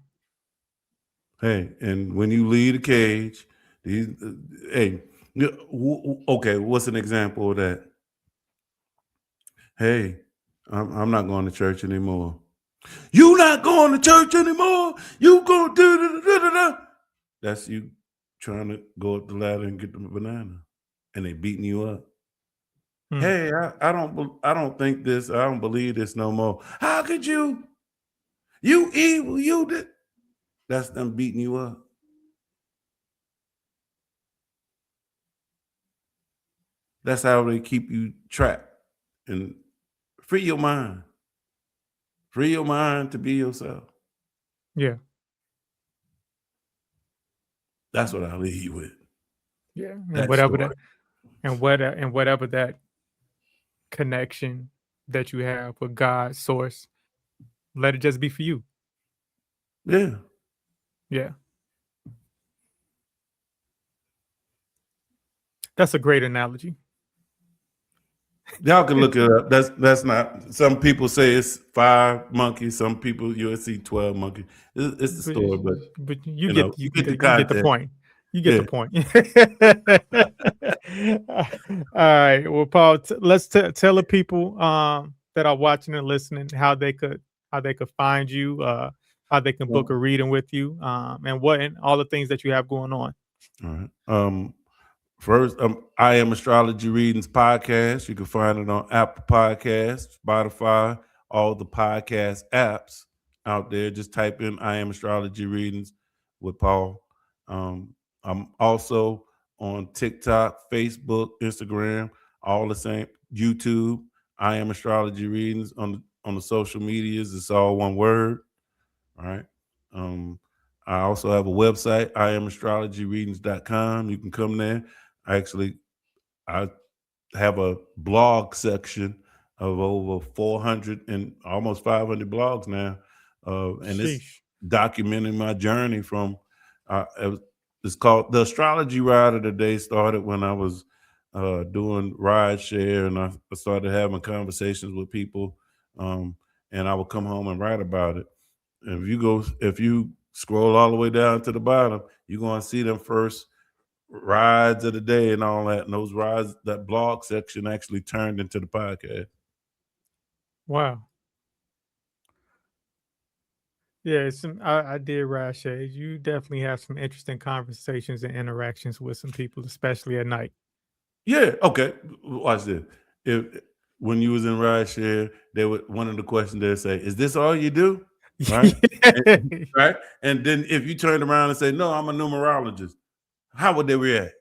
Hey, and when you leave the cage, these hey, okay, what's an example of that? Hey, I'm not going to church anymore. You not going to church anymore? You going to. That's you trying to go up the ladder and get the banana, and they beating you up. Mm. Hey, I don't think this. I don't believe this no more. How could you? You evil. You did. That's them beating you up. That's how they keep you trapped. And free your mind. Free your mind to be yourself. Yeah. That's what I leave you with. Yeah. And That whatever story. that and whatever that connection that you have with God source, let it just be for you. Yeah. Yeah. That's a great analogy. Y'all can look it up. That's not. Some people say it's 5 monkeys. Some people you'll see 12 monkeys. It's the But, story, but but you get the you get the context. point. You get Yeah. the point. All right. Well, Paul, let's tell the people that are watching and listening how they could find you, how they can book a reading with you, and all the things that you have going on. All right. First, I Am Astrology Readings podcast. You can find it on Apple Podcasts, Spotify, all the podcast apps out there. Just type in I Am Astrology Readings with Paul. I'm also on TikTok, Facebook, Instagram, all the same. YouTube, I Am Astrology Readings on the social medias. It's all one word. All right. Um, I also have a website, IamAstrologyReadings.com. You can come there. Actually, I have a blog section of over 400 and almost 500 blogs now. And it's Sheesh. documenting my journey from, it's called The Astrology Ride of the Day. Started when I was doing ride share, and I started having conversations with people. And I would come home and write about it. If you scroll all the way down to the bottom, you're going to see them first rides of the day and all that. And those rides, that blog section actually turned into the podcast. Wow. Yeah, I did ride shades. You definitely have some interesting conversations and interactions with some people, especially at night. Yeah. Okay. Watch this. If when you was in ride share, they would one of the questions they'd say, "Is this all you do?" Right. Right. And then if you turned around and say, "No, I'm a numerologist," how would they react?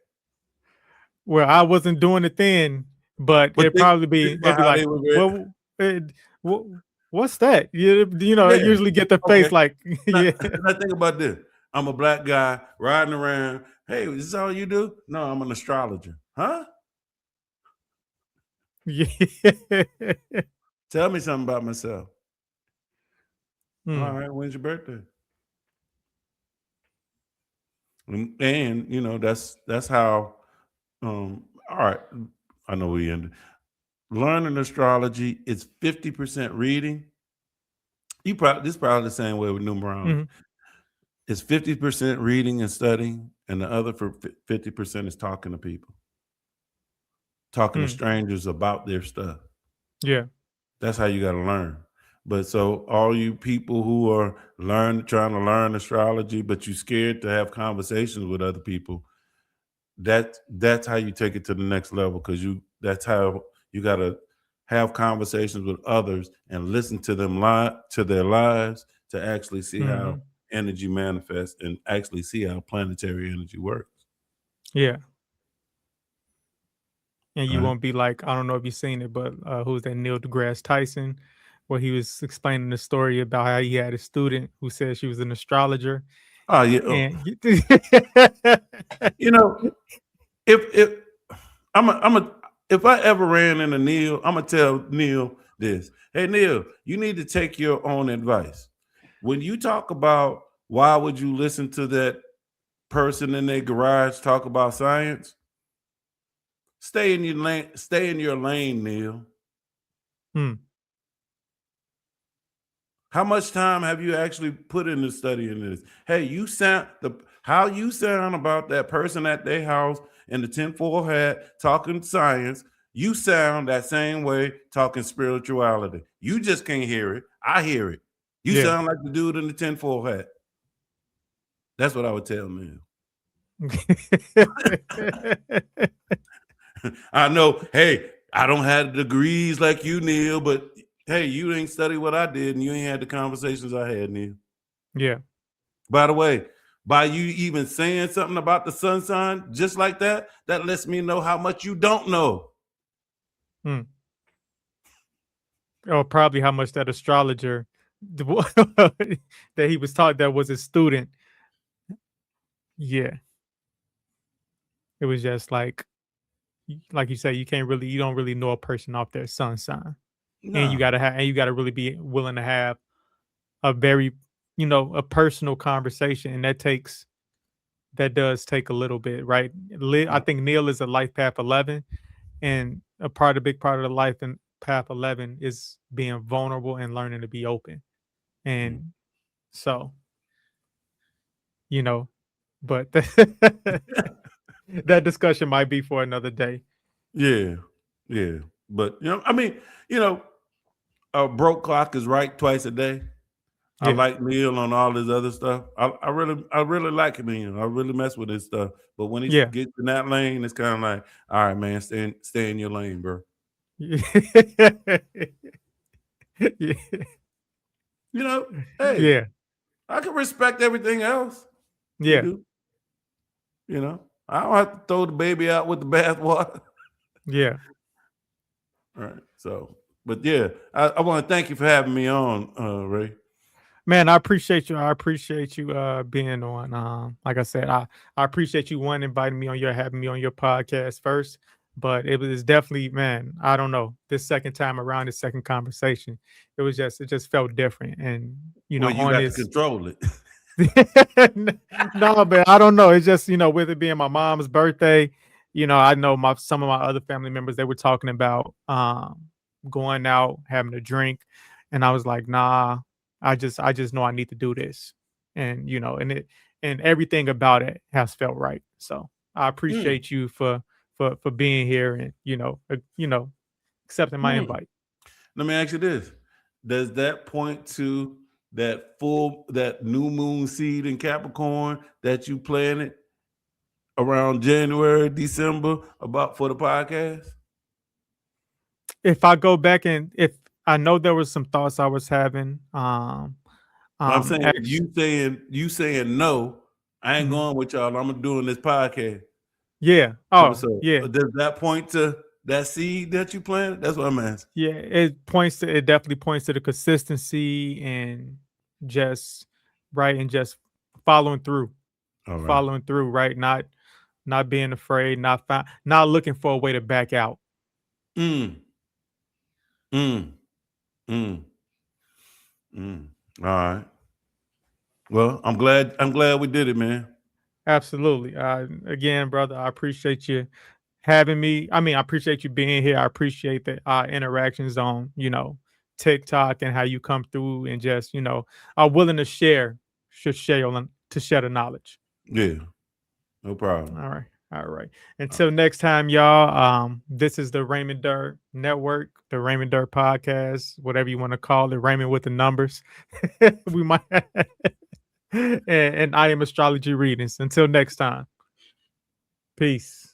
Well, I wasn't doing it then, but But think they'd about be how like, they would react. "Well, what, what's that?" I Yeah. usually get the Okay. face like, Now, "Yeah, now think about this. I'm a black guy riding around. Hey, is this all you do? No, I'm an astrologer. Huh? yeah." Tell me something about myself. All Hmm. right, when's your birthday? And that's how all right. I know we ended. Learning astrology is 50% reading. This is probably the same way with numerology. Mhm. It's 50% reading and studying, and the other for 50% is talking to people, talking to Mm. strangers about their stuff. Yeah. That's how you got to learn. But so all you people who are trying to learn astrology, but you scared to have conversations with other people, that's how you take it to the next level, because that's how you got to have conversations with others and listen to them to their lives to actually see how Mhm. energy manifests and actually see how planetary energy works. Yeah. And you Right? won't be like, I don't know if you've seen it, but who's that Neil deGrasse Tyson? where he was explaining the story about how he had a student who said she was an astrologer, Oh yeah. and You know, if I'm a if I ever ran into Neil, I'm gonna tell Neil this. Hey Neil, you need to take your own advice. When you talk about why would you listen to that person in their garage talk about science, stay in your lane, stay in your lane, Neil. Hmm. How much time have you actually put into studying this? Hey, you sound the how you sound about that person at their house in the tinfoil hat talking science. You sound that same way talking spirituality. You just can't hear it. I hear it. You Yeah. sound like the dude in the tinfoil hat. That's what I would tell Neil. I know, hey, I don't have degrees like you, Neil, but hey, you ain't studied what I did and you ain't had the conversations I had, Neil. Yeah. By the way, by you even saying something about the sun sign just like that, that lets me know how much you don't know. Hmm. Or probably how much that astrologer that he was taught that was a student. Yeah. It was just like you say, you don't really know a person off their sun sign. And No. you gotta really be willing to have a very, a personal conversation. And that does take a little bit, right? I Uh, think Neil is a life path 11, and a big part of the life and path 11 is being vulnerable and learning to be open. mm. And so, you know, but that discussion might be for another day. Yeah. Yeah. But I mean, you know, a broke clock is right twice a day. I Yeah. like Neil on all his other stuff. I really like Neil. I really mess with his stuff. But when he Yeah. gets in that lane, it's kind of like, all right, man, stay in your lane, bro. Yeah. You know, hey, Yeah. I can respect everything else you Yeah. do. I don't have to throw the baby out with the bathwater. Yeah. All right. So, but yeah, I want to thank you for having me on, Ray. Man, I appreciate you. I appreciate you being on. Like I said, I appreciate you inviting me on your having me on your podcast first. But it was definitely, man, I don't know. This second time around, this second conversation, it just felt different. And Well, you on got to this control it. no, but I don't know. It's just, with it being my mom's birthday, I know some of my other family members, they were talking about going out, having a drink. And I was like, nah, I just know I need to do this. And and everything about it has felt right. So I Mm, appreciate you for being here and accepting my mm. invite. Let me ask you this: does that point to that new moon seed in Capricorn that you planted around January, December about for the podcast? If I go back and if I know there was some thoughts I was having, I'm saying actually, you saying no. I ain't going with y'all. I'm doing this podcast yeah. Oh, episode. yeah. Does that point to that seed that you planted? That's what I'm asking. Yeah. It definitely points to the consistency and just right and just following through, All right. right? Not being afraid, not looking for a way to back out. Mm, mm, mm, mm. All right. Well, I'm glad we did it, man. Absolutely. Again, brother, I appreciate you having me. I mean, I appreciate you being here. I appreciate the interactions on, TikTok and how you come through and just, are willing to to share the knowledge. Yeah, no problem. All right. All right. Until next time, y'all. This is the Raymond Durr Network, the Raymond Durr Podcast, whatever you want to call it, Raymond with the numbers. We might and I am Astrology Readings. Until next time. Peace.